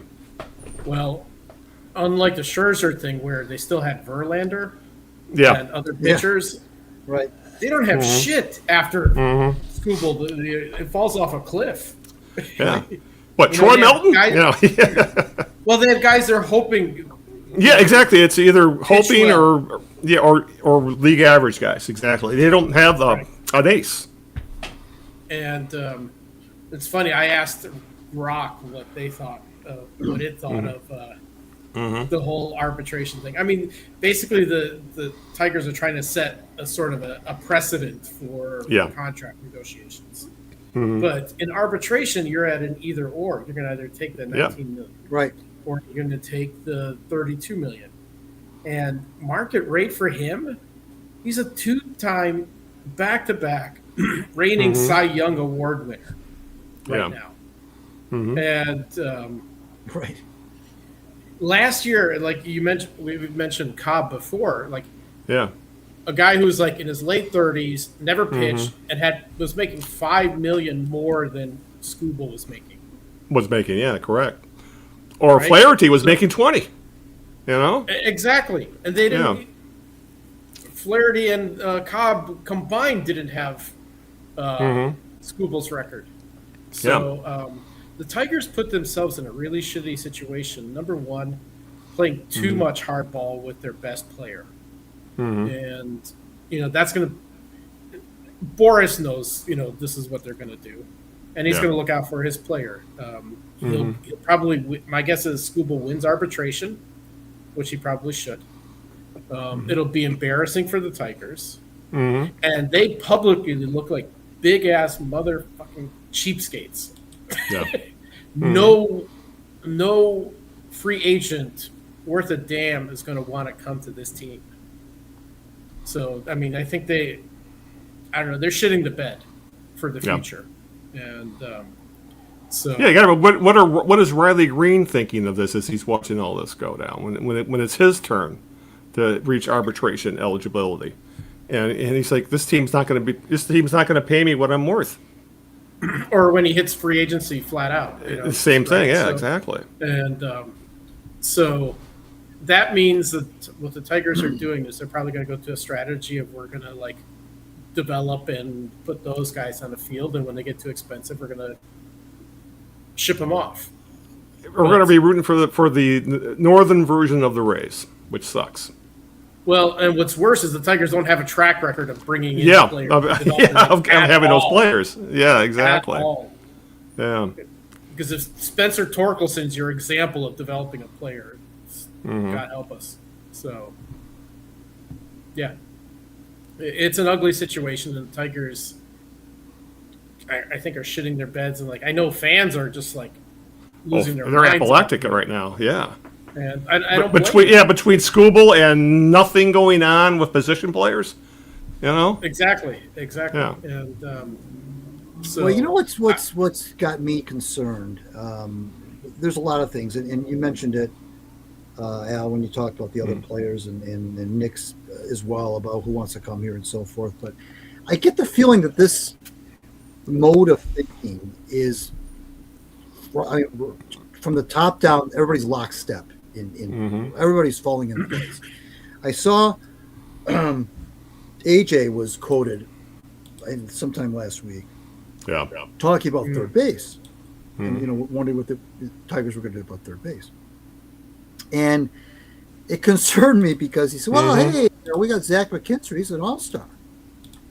Well, unlike the Scherzer thing where they still had Verlander Yeah. and other pitchers, Right. they don't have shit after Skubal. It falls off a cliff. Yeah. What, You know, Troy they Melton? have guys- Well, they have guys they're hoping. Yeah, exactly. It's either hoping well. or league average guys. Exactly. They don't have an ace. And it's funny. I asked Rock what they thought, what it thought of the whole arbitration thing. I mean, basically, the Tigers are trying to set a sort of a precedent for contract negotiations. But in arbitration, you're at an either or. You're going to either take the $19 million, Right, or you're going to take the $32 million. And market rate for him, he's a two-time back-to-back reigning Cy Young Award winner now. And right. last year, like you mentioned, we've mentioned Cobb before, like Yeah. a guy who's like in his late 30s, never pitched, and was making $5 million more than Skubal was making. Correct. Or Right? Flaherty was making 20. Exactly, and they didn't. Flaherty and Cobb combined didn't have Skubal's record. So the Tigers put themselves in a really shitty situation. Number one, playing too much hardball with their best player. And, that's going to – Boris knows, this is what they're going to do. And he's going to look out for his player. He'll probably – my guess is Skubal wins arbitration, which he probably should. It'll be embarrassing for the Tigers. And they publicly look like big-ass motherfucking cheapskates. Yeah. No free agent worth a damn is going to want to come to this team. So, I mean, I think they're shitting the bed for the future. And so. Yeah, you got to. What is Riley Green thinking of this as he's watching all this go down when it's his turn to reach arbitration eligibility, and he's like, this team's not going to pay me what I'm worth. Or when he hits free agency flat out. Same thing, yeah, So, exactly. And so that means that what the Tigers are doing is they're probably going to go to a strategy of we're going to develop and put those guys on the field, and when they get too expensive, we're going to ship them off. We're going to be rooting for the northern version of the Rays, which sucks. Well, and what's worse is the Tigers don't have a track record of bringing in players. Of having those players. Yeah, exactly. At all. Yeah. Because if Spencer Torkelson's your example of developing a player, God help us. So, yeah. It's an ugly situation, and the Tigers, I think, are shitting their beds. And, I know fans are just, losing their minds. They're apoplectic right now, yeah. And I don't between Skubal and nothing going on with position players, Exactly. Yeah. And so, Well, you know what's got me concerned? There's a lot of things, and you mentioned it, Al, when you talked about the other players and Knicks as well, about who wants to come here and so forth. But I get the feeling that this mode of thinking is, from the top down, everybody's lockstep. Everybody's falling into place. I saw AJ was quoted sometime last week, talking about third base, and wondering what the Tigers were going to do about third base. And it concerned me because he said, "Well, hey, we got Zach McKinstry. He's an all-star."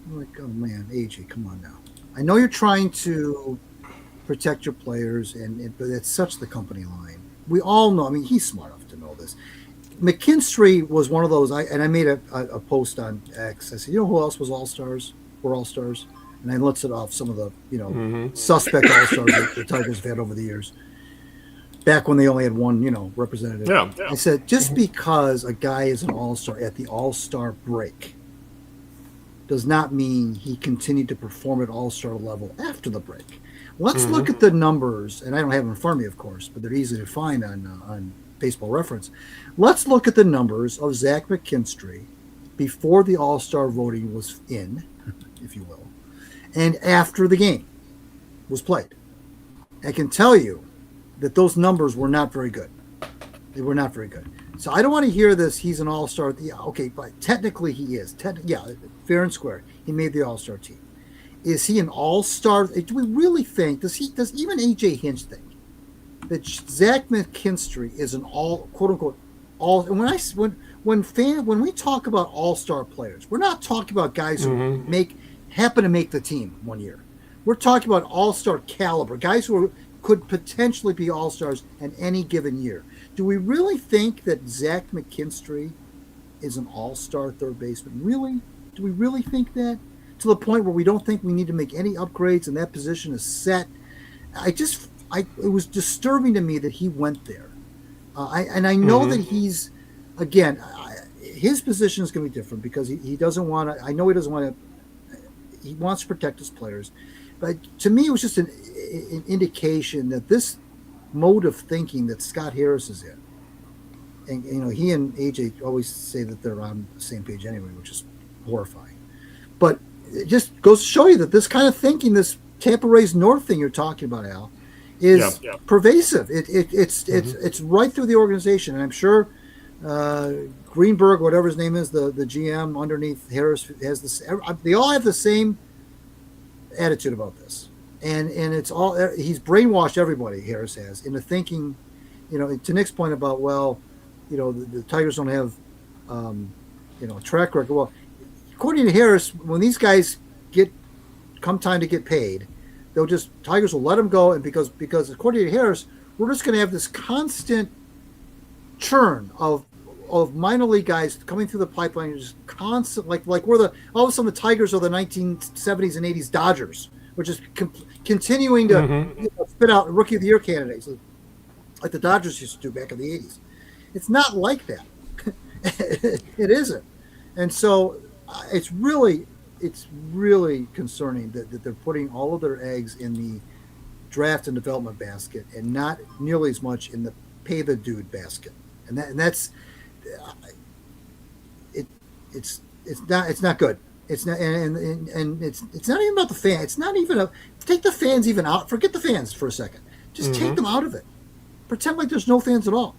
I'm like, "Oh man, AJ, come on now. I know you're trying to protect your players, but it's such the company line. We all know. I mean, he's smart enough to know this. McKinstry was one of those. I made a post on X. I said, you know who else was all-stars? Were all-stars?" And I listed off some of the suspect all-stars that the Tigers have had over the years. Back when they only had one, representative. Yeah. I said, just because a guy is an all-star at the all-star break does not mean he continued to perform at all-star level after the break. Let's look at the numbers, and I don't have them in front of me, of course, but they're easy to find on Baseball Reference. Let's look at the numbers of Zach McKinstry before the All-Star voting was in, if you will, and after the game was played. I can tell you that those numbers were not very good. They were not very good. So I don't want to hear this. He's an all-star. Yeah, okay, but technically he is. Yeah, fair and square. He made the all-star team. Is he an all-star? Do we really think? Does even AJ Hinch think that Zach McKinstry is an quote unquote all? And when we talk about all-star players, we're not talking about guys who happen to make the team one year. We're talking about all-star caliber, guys who could potentially be all-stars in any given year. Do we really think that Zach McKinstry is an all-star third baseman? Really? Do we really think that? To the point where we don't think we need to make any upgrades and that position is set. It was disturbing to me that he went there. I know that he's, again, his position is going to be different because he doesn't want to, I know he doesn't want to, he wants to protect his players. But to me, it was just an indication that this mode of thinking that Scott Harris is in, and he and AJ always say that they're on the same page anyway, which is horrifying. But it just goes to show you that this kind of thinking, this Tampa Rays North thing you're talking about, Al, is pervasive. It's right through the organization, and I'm sure Greenberg, whatever his name is, the GM underneath Harris, has this. They all have the same attitude about this. And it's all, he's brainwashed everybody, Harris has, into thinking, to Nick's point about, the Tigers don't have, a track record. Well, according to Harris, when these guys come time to get paid, Tigers will let them go. And because according to Harris, we're just going to have this constant churn of minor league guys coming through the pipeline, just constant, like we're all of a sudden the Tigers are the 1970s and 80s Dodgers, which is continuing to spit out Rookie of the Year candidates like the Dodgers used to do back in the 80s. It's not like that. It isn't. And so it's really concerning that they're putting all of their eggs in the draft and development basket and not nearly as much in the pay the dude basket. It's not good. It's not, and it's not even about the fan. It's not even take the fans even out. Forget the fans for a second. Just take them out of it. Pretend like there's no fans at all.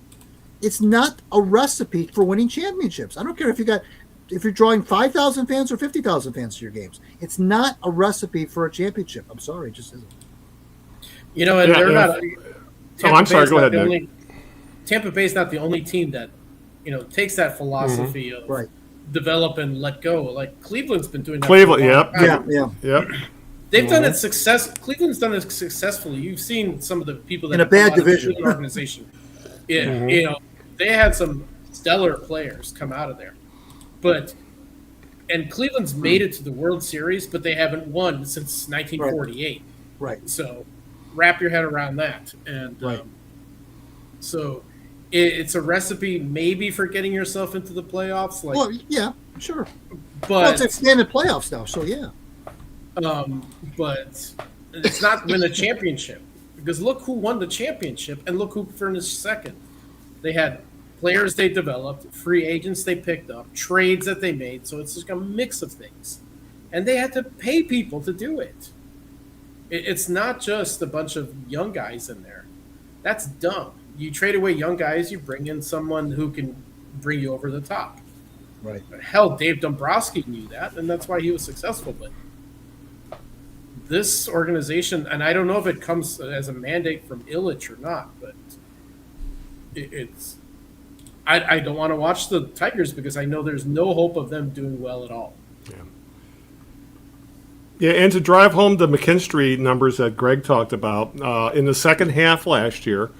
It's not a recipe for winning championships. I don't care if you're drawing 5,000 fans or 50,000 fans to your games. It's not a recipe for a championship. I'm sorry, it just isn't. They're not. I'm sorry. Go ahead, Nick. Tampa Bay is not the only team that, takes that philosophy of develop and let go. Like Cleveland's been doing that. Cleveland, yep. They've done it Cleveland's done it successfully. You've seen some of the people that in a bad division organization. Yeah, they had some stellar players come out of there, and Cleveland's made it to the World Series, but they haven't won since 1948. Right. So, wrap your head around that, and so. It's a recipe maybe for getting yourself into the playoffs. Well, yeah, sure. But it's expanded playoffs now, so yeah. But it's not win a championship because look who won the championship and look who finished second. They had players they developed, free agents they picked up, trades that they made. So it's like a mix of things, and they had to pay people to do it. It's not just a bunch of young guys in there. That's dumb. You trade away young guys, you bring in someone who can bring you over the top. Right. Hell, Dave Dombrowski knew that, and that's why he was successful. But this organization, and I don't know if it comes as a mandate from Illich or not, but I don't want to watch the Tigers because I know there's no hope of them doing well at all. Yeah, and to drive home the McKinstry numbers that Greg talked about, in the second half last year,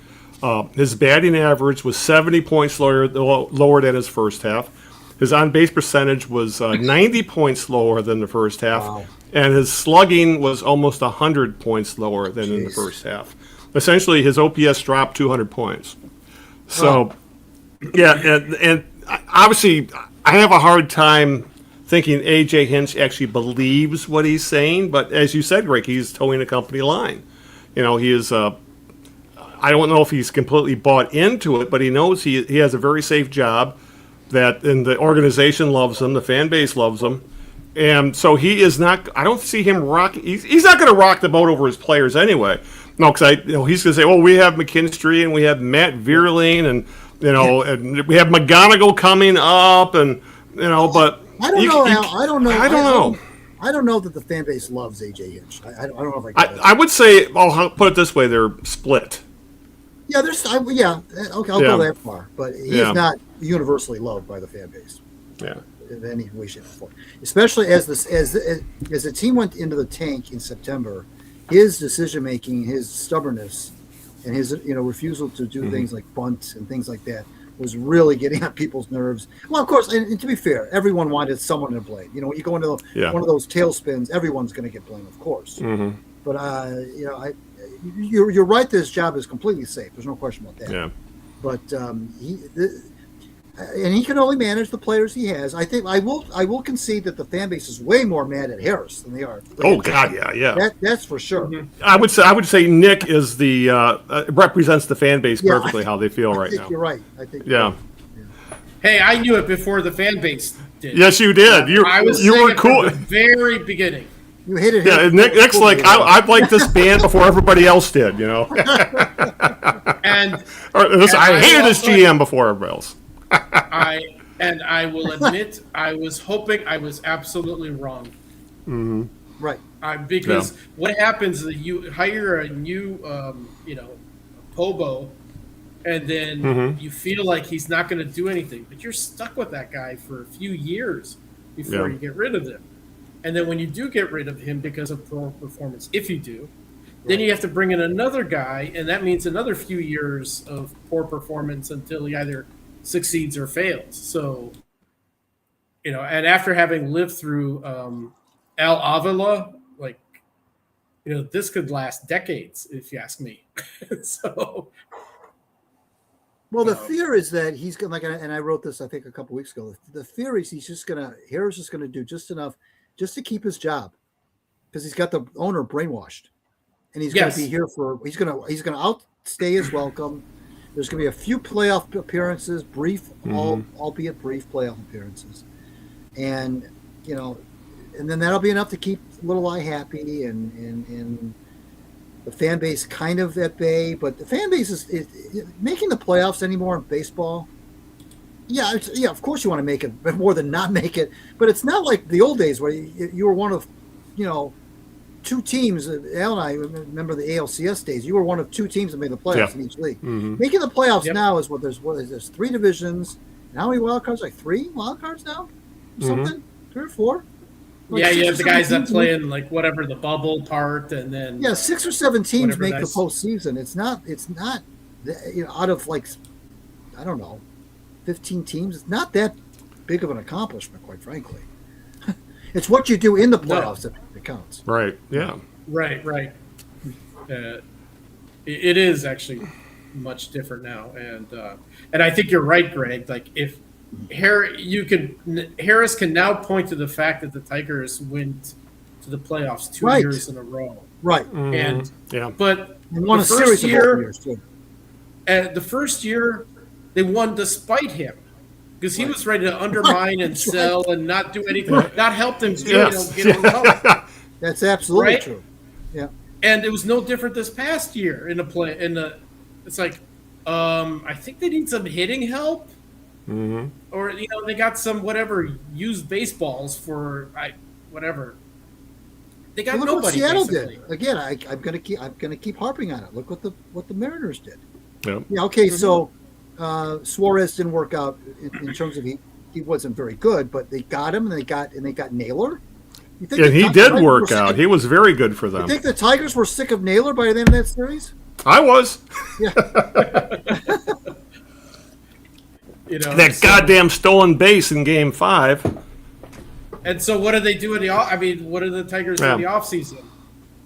his batting average was 70 points lower than his first half. His on-base percentage was 90 points lower than the first half, and his slugging was almost 100 points lower than in the first half. Essentially, his OPS dropped 200 points. So, and obviously, I have a hard time thinking A.J. Hinch actually believes what he's saying, but as you said, Greg, he's towing a company line. He is I don't know if he's completely bought into it, but he knows he has a very safe job, and the organization loves him, the fan base loves him. And so he is not. I don't see him rocking. He's not going to rock the boat over his players anyway. No, because he's going to say, "Oh, we have McKinstry and we have Matt Vierling and and we have McGonigal coming up, and But I don't know. I don't know. I don't know. I don't know that the fan base loves AJ Hinch. I don't know if I get it. I would say, I'll put it this way: they're split. Yeah, okay, I'll go that far, but he's not universally loved by the fan base. Yeah. In any way, shape, or form. Especially as the team went into the tank in September, his decision making, his stubbornness, and his refusal to do things like bunt and things like that was really getting on people's nerves. Well, of course, and to be fair, everyone wanted someone to blame. When you go into one of those tailspins, everyone's going to get blamed, of course. Mm-hmm. But you're right. This job is completely safe. There's no question about that. Yeah. But he can only manage the players he has. I think I will concede that the fan base is way more mad at Harris than they are. Oh God, yeah. That's for sure. Mm-hmm. I would say Nick is represents the fan base perfectly how they feel right now. You're right. I think. Yeah. Hey, I knew it before the fan base did. Yes, you did. You were cool from the very beginning. You hated him. Yeah, Nick's cool like I'd like this band before everybody else did. And I hated this GM before everybody else. I will admit I was hoping I was absolutely wrong. Mm-hmm. Right. Because what happens is you hire a new Pobo, and then you feel like he's not going to do anything, but you're stuck with that guy for a few years before you get rid of him. And then when you do get rid of him because of poor performance, if you do, then you have to bring in another guy, and that means another few years of poor performance until he either succeeds or fails. So, and after having lived through Al Avila, this could last decades, if you ask me. So, well, the fear is that he's going to, and I wrote this, I think, a couple weeks ago. The fear is Harris is going to do just enough just to keep his job, because he's got the owner brainwashed, and he's going to be here he's going to outstay his welcome. There's going to be a few playoff appearances, albeit brief playoff appearances, and and then that'll be enough to keep Little I happy and the fan base kind of at bay. But the fan base is making the playoffs anymore in baseball. Yeah, of course you want to make it, but more than not make it. But it's not like the old days where you were one of, two teams. Al and I remember the ALCS days. You were one of two teams that made the playoffs in each league. Mm-hmm. Making the playoffs now is there's three divisions. And how many wild cards? Like 3 wild cards now? Something? 3 or 4? You have the guys that play in whatever the bubble part, and then 6 or 7 teams make the postseason. It's not out of I don't know, 15 teams. It's not that big of an accomplishment, quite frankly. It's what you do in the playoffs that counts. Right. Yeah. Right. It is actually much different now, and I think you're right, Greg. If Harris can now point to the fact that the Tigers went to the playoffs 2 years in a row. Right. And but they won a series of years too. The first year they won despite him, because he was ready to undermine and sell and not do anything, not help them get on the That's absolutely true. Yeah. And it was no different this past year it's like I think they need some hitting help. Mm-hmm. Or they got some used baseballs for whatever. They got nobody. What Seattle basically did again. I'm gonna keep harping on it. Look what the Mariners did. Yep. Yeah. Okay. Mm-hmm. So Suarez didn't work out in terms of he wasn't very good, but they got him and they got Naylor. And he did work out. He was very good for them. You think the Tigers were sick of Naylor by the end of that series? I was. Yeah. That goddamn stolen base in Game 5. And so what do they do what do the Tigers do in the offseason?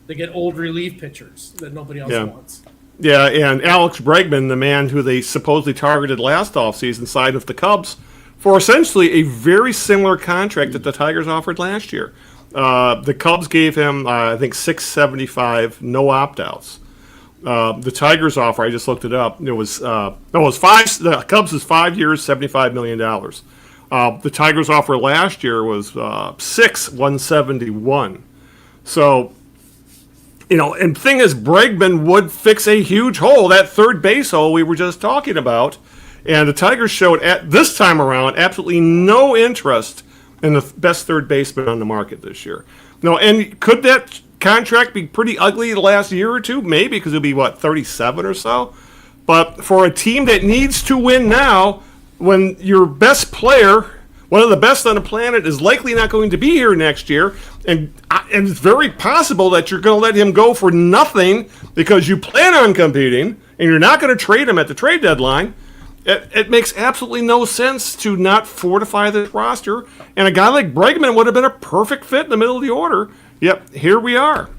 They get old relief pitchers that nobody else wants. Yeah, and Alex Bregman, the man who they supposedly targeted last offseason, signed with the Cubs for essentially a very similar contract that the Tigers offered last year. The Cubs gave him, I think, $675, no opt-outs. The Tigers offer, I just looked it up. It was the Cubs is 5 years, $75 million. The Tigers offer last year was $171. So, and the thing is, Bregman would fix a huge hole, that third base hole we were just talking about. And the Tigers showed at this time around absolutely no interest in the best third baseman on the market this year. No, and could that contract be pretty ugly the last year or two? Maybe, because it'll be 37 or so. But for a team that needs to win now, when your best player, one of the best on the planet, is likely not going to be here next year, and it's very possible that you're going to let him go for nothing because you plan on competing and you're not going to trade him at the trade deadline. It makes absolutely no sense to not fortify this roster. And a guy like Bregman would have been a perfect fit in the middle of the order. Yep, here we are.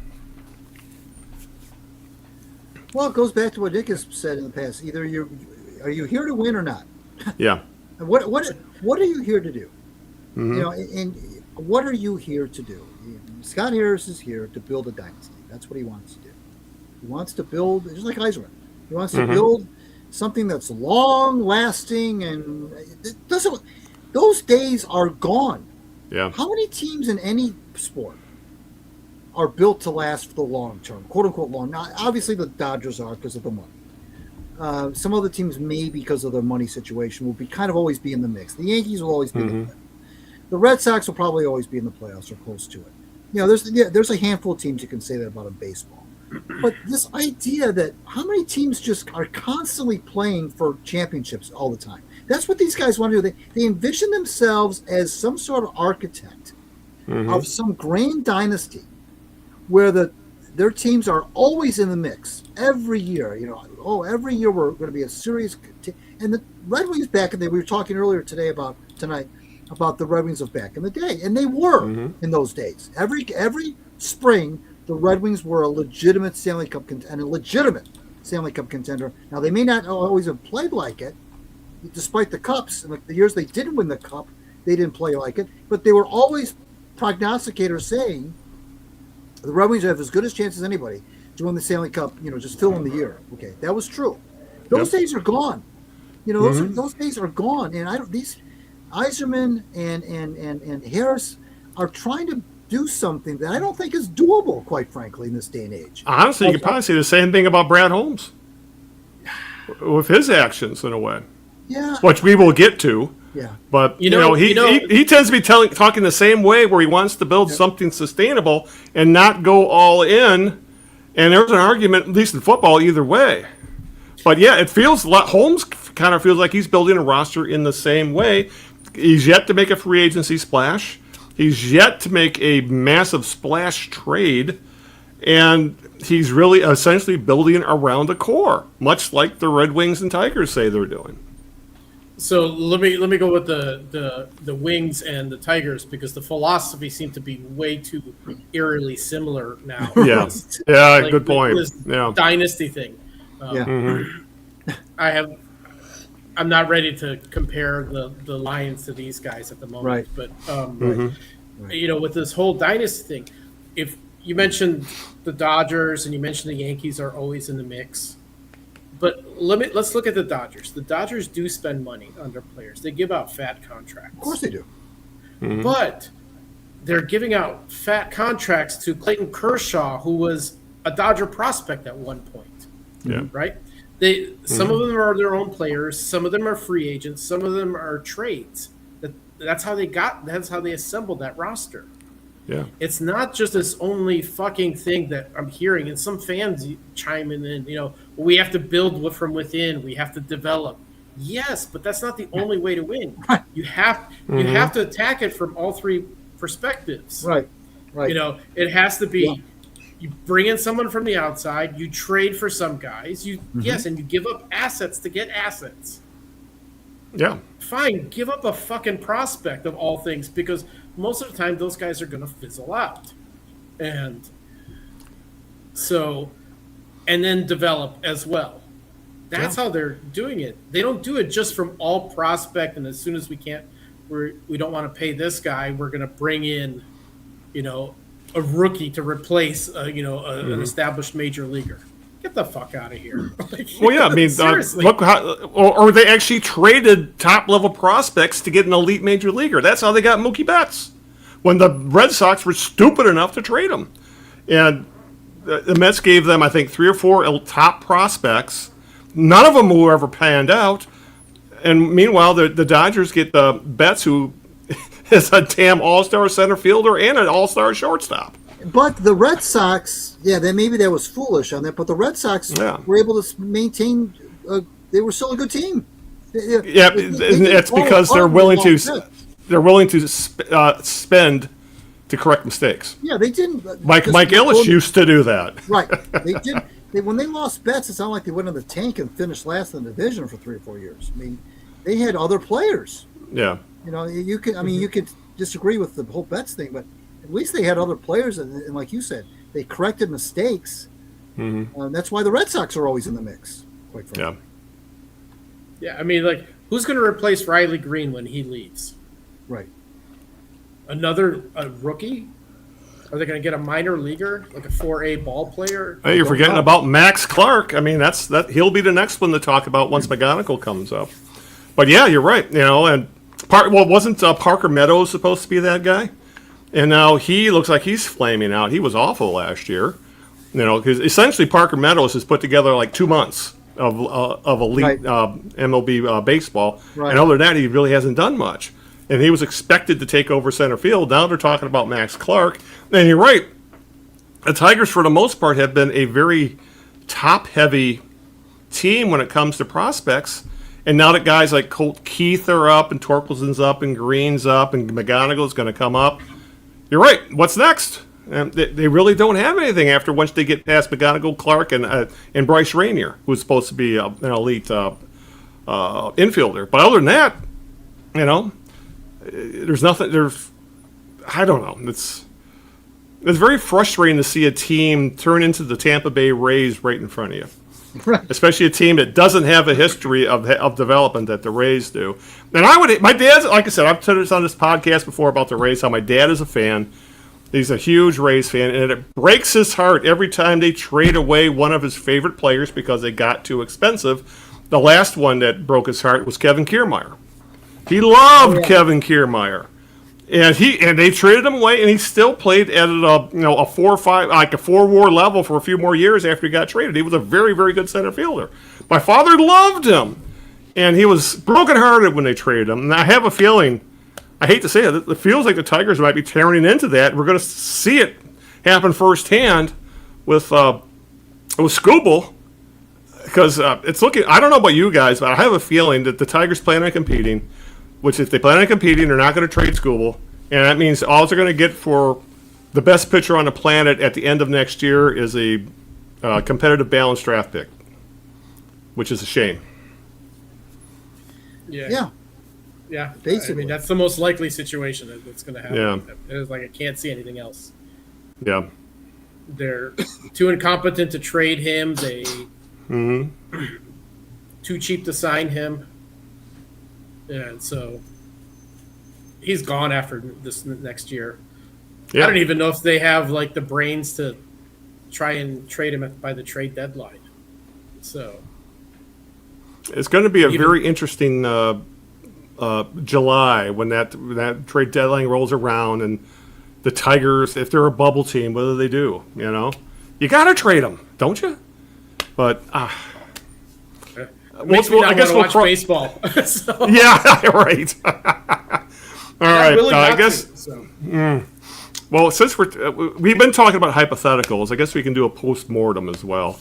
Well, it goes back to what Nick has said in the past. Either are you here to win or not? Yeah. What are you here to do? Mm-hmm. And what are you here to do? Scott Harris is here to build a dynasty. That's what he wants to do. He wants to build, just like Eiserman. He wants to build something that's long lasting, and it doesn't. Those days are gone. Yeah. How many teams in any sport are built to last for the long term, quote unquote long? Now, obviously, the Dodgers are because of the money. Some other teams may, because of their money situation, will be kind of always be in the mix. The Yankees will always be in the mix. The Red Sox will probably always be in the playoffs or close to it. There's a handful of teams you can say that about in baseball. But this idea that how many teams just are constantly playing for championships all the time. That's what these guys want to do. They envision themselves as some sort of architect of some grand dynasty where their teams are always in the mix every year. Every year we're going to be a serious team. And the Red Wings back in the day, we were talking earlier tonight about the Red Wings of back in the day. And they were in those days. Every spring, the Red Wings were a legitimate Stanley Cup contender. Now, they may not always have played like it, despite the Cups. And the years they didn't win the Cup, they didn't play like it. But they were always prognosticators saying the Red Wings have as good a chance as anybody to win the Stanley Cup, just fill in the year. Okay, that was true. Those days are gone. Those days are gone. And these Eiserman and Harris are trying to do something that I don't think is doable, quite frankly, in this day and age. Honestly, you could probably say the same thing about Brad Holmes with his actions in a way. Yeah. Which we will get to. Yeah. But he tends to be talking the same way, where he wants to build something sustainable and not go all in. And there's an argument, at least in football, either way. But yeah, it feels Holmes kind of feels like he's building a roster in the same way. He's yet to make a free agency splash. He's yet to make a massive splash trade, and he's really essentially building around a core, much like the Red Wings and Tigers say they're doing. So let me go with the Wings and the Tigers, because the philosophy seemed to be way too eerily similar now. Yeah, good point. Yeah, dynasty thing. I'm not ready to compare the Lions to these guys at the moment, right. But with this whole dynasty thing, if you mentioned the Dodgers and you mentioned the Yankees are always in the mix, but let's look at the Dodgers. The Dodgers do spend money on their players. They give out fat contracts. Of course they do. But they're giving out fat contracts to Clayton Kershaw, who was a Dodger prospect at one point. Yeah. Right? Some of them are their own players. Some of them are free agents. Some of them are trades. That's how they assembled that roster. Yeah. It's not just this only fucking thing that I'm hearing, and some fans chiming in, we have to build from within. We have to develop. Yes, but that's not the only way to win. You have to attack it from all three perspectives. Right. It has to be you bring in someone from the outside, you trade for some guys, yes, and you give up assets to get assets. Yeah. Fine, give up a fucking prospect of all things, because most of the time those guys are going to fizzle out. And then develop as well. That's how they're doing it. They don't do it just from all prospect, and as soon as we don't want to pay this guy, we're going to bring in, a rookie to replace, an established major leaguer. Get the fuck out of here. Well, yeah, I mean, seriously. look how, or they actually traded top-level prospects to get an elite major leaguer. That's how they got Mookie Betts, when the Red Sox were stupid enough to trade him. And the Mets gave them, I think, 3 or 4 top prospects. None of them were ever panned out. And meanwhile, the Dodgers get the Betts, who is a damn all-star center fielder and an all-star shortstop. But the Red Sox, maybe that was foolish on that. But the Red Sox were able to maintain. They were still a good team. It's because they're willing to spend to correct mistakes. Yeah, they didn't. Mike Ilitch used to do that. Right, they did. When they lost Betts, it's not like they went in the tank and finished last in the division for 3 or 4 years. I mean, they had other players. Yeah. You could disagree with the whole Betts thing, but at least they had other players, and like you said, they corrected mistakes. Mm-hmm. That's why the Red Sox are always in the mix, quite frankly. Yeah, I mean, like, who's going to replace Riley Green when he leaves? Right. A rookie? Are they going to get a minor leaguer, like a 4A ball player? Hey, you're forgetting about Max Clark. I mean, he'll be the next one to talk about once McGonigal comes up. But yeah, you're right. And wasn't Parker Meadows supposed to be that guy? And now he looks like he's flaming out. He was awful last year. Because essentially Parker Meadows has put together like 2 months of elite MLB baseball. Right. And other than that, he really hasn't done much. And he was expected to take over center field. Now they're talking about Max Clark. And you're right. The Tigers, for the most part, have been a very top-heavy team when it comes to prospects. And now that guys like Colt Keith are up, and Torkelson's up, and Green's up, and McGonigal's going to come up, you're right. What's next? They really don't have anything after once they get past McGonigal, Clark, and Bryce Rainier, who's supposed to be an elite infielder. But other than that, there's nothing. I don't know. It's very frustrating to see a team turn into the Tampa Bay Rays right in front of you. Right. Especially a team that doesn't have a history of development that the Rays do. And my dad's, like I said, I've said this on this podcast before about the Rays, how my dad is a fan. He's a huge Rays fan, and it breaks his heart every time they trade away one of his favorite players because they got too expensive. The last one that broke his heart was Kevin Kiermaier. He loved Kevin Kiermaier. And they traded him away, and he still played at a 4-5, like a 4-WAR level for a few more years after he got traded. He was a very, very good center fielder. My father loved him, and he was brokenhearted when they traded him. And I have a feeling, I hate to say it, it feels like the Tigers might be tearing into that. We're going to see it happen firsthand with Skubal, because it's looking. I don't know about you guys, but I have a feeling that the Tigers plan on competing. Which, if they plan on competing, they're not going to trade Skubal. And that means all they're going to get for the best pitcher on the planet at the end of next year is a competitive balanced draft pick, which is a shame. Yeah. Basically. I mean, that's the most likely situation that's going to happen. Yeah. It's like I can't see anything else. Yeah. They're too incompetent to trade him. They too cheap to sign him. And so he's gone after this next year. Yeah. I don't even know if they have like the brains to try and trade him by the trade deadline. So it's going to be a very interesting July when that trade deadline rolls around, and the Tigers, if they're a bubble team, what do they do? You got to trade them, don't you? But I guess we'll watch baseball. So. Yeah, right. All right. I guess. Well, since we've been talking about hypotheticals, I guess we can do a post-mortem as well,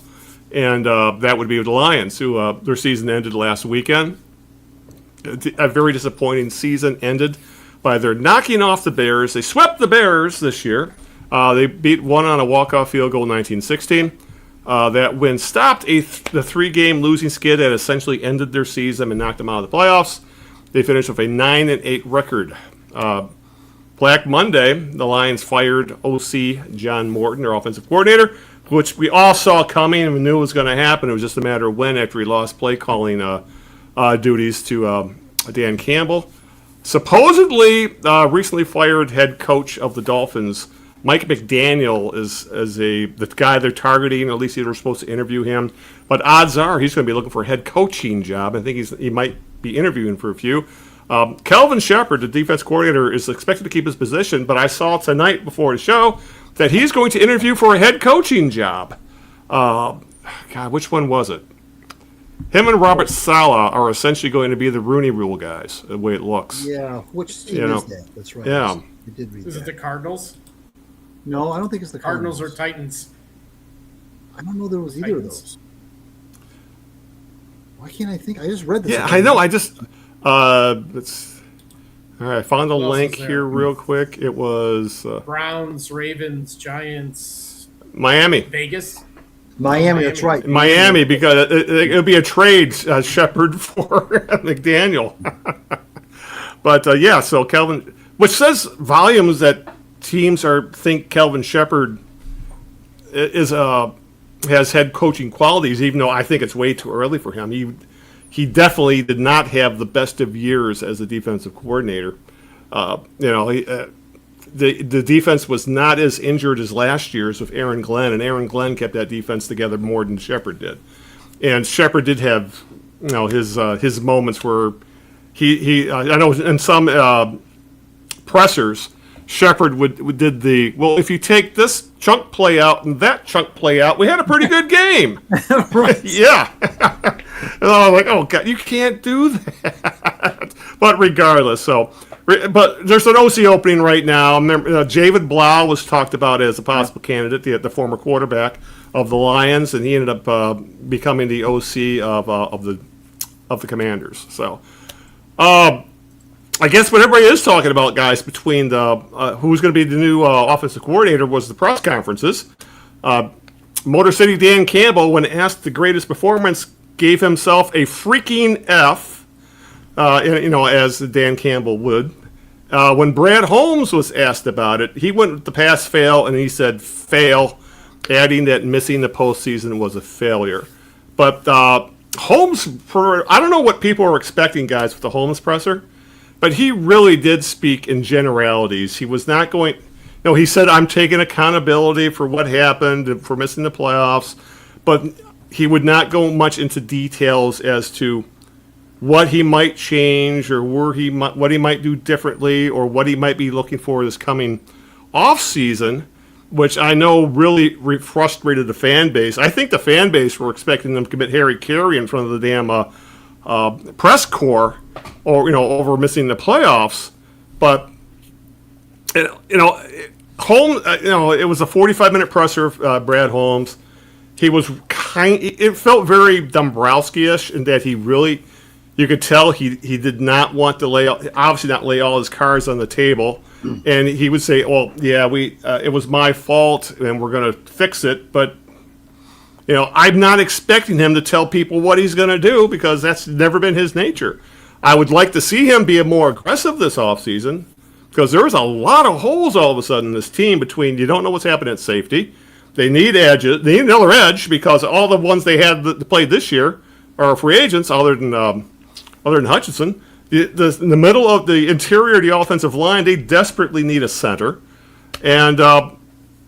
and that would be with the Lions, who their season ended last weekend. A very disappointing season ended by their knocking off the Bears. They swept the Bears this year. They beat one on a walk-off field goal, 19-16. That win stopped the 3-game losing skid that essentially ended their season and knocked them out of the playoffs. They finished with a 9-8 record. Black Monday, the Lions fired OC John Morton, their offensive coordinator, which we all saw coming and we knew was going to happen. It was just a matter of when after he lost play calling duties to Dan Campbell. Supposedly, recently fired head coach of the Dolphins, Mike McDaniel is the guy they're targeting. At least they were supposed to interview him. But odds are he's going to be looking for a head coaching job. I think he might be interviewing for a few. Kelvin Sheppard, the defense coordinator, is expected to keep his position. But I saw tonight before the show that he's going to interview for a head coaching job. God, which one was it? Him and Robert Saleh are essentially going to be the Rooney Rule guys, the way it looks. Yeah, which team is that? That's right. Yeah. I did read Is it the Cardinals? No, I don't think it's the Cardinals or Titans. I don't know there was either of those. Why can't I think? I just read this. Yeah, I know. I just it's all right. I found the link here real quick. It was Browns, Ravens, Giants, Miami, Vegas. Miami, that's right. Miami, because it'll be a trade, Sheppard for McDaniel. But yeah, so Kelvin, which says volumes that teams think Kelvin Sheppard has head coaching qualities, even though I think it's way too early for him. He definitely did not have the best of years as a defensive coordinator. The defense was not as injured as last year's with Aaron Glenn, and Aaron Glenn kept that defense together more than Sheppard did. And Sheppard did have, his moments where he I know in some pressers, Sheppard did if you take this chunk play out and that chunk play out, we had a pretty good game. Right. Yeah. And I was like, oh God, you can't do that. But regardless, but there's an OC opening right now. Javid Blau was talked about as a possible candidate, the former quarterback of the Lions, and he ended up becoming the OC of the Commanders. So, I guess what everybody is talking about, guys, between who's going to be the new offensive coordinator was the press conferences. Motor City Dan Campbell, when asked the greatest performance, gave himself a freaking F. As Dan Campbell would. When Brad Holmes was asked about it, he went with the pass-fail, and he said fail, adding that missing the postseason was a failure. But Holmes, I don't know what people are expecting, guys, with the Holmes presser, but he really did speak in generalities. He was not going... he said, I'm taking accountability for what happened and for missing the playoffs, but he would not go much into details as to what he might change or what he might do differently or what he might be looking for this coming off season, which I know really frustrated the fan base. I think the fan base were expecting them to commit Harry Carey in front of the damn press corps, or over missing the playoffs. But Holmes, it was a 45-minute presser of Brad Holmes. He was it felt very Dombrowski-ish in that he really. You could tell he did not want to lay all his cards on the table, and he would say, "Well, yeah, it was my fault, and we're going to fix it." But I'm not expecting him to tell people what he's going to do because that's never been his nature. I would like to see him be more aggressive this offseason because there's a lot of holes all of a sudden in this team. Between you don't know what's happening at safety, they need edges. They need another edge because all the ones they had that played this year are free agents, other than Hutchinson. In the middle of the interior of the offensive line, they desperately need a center. And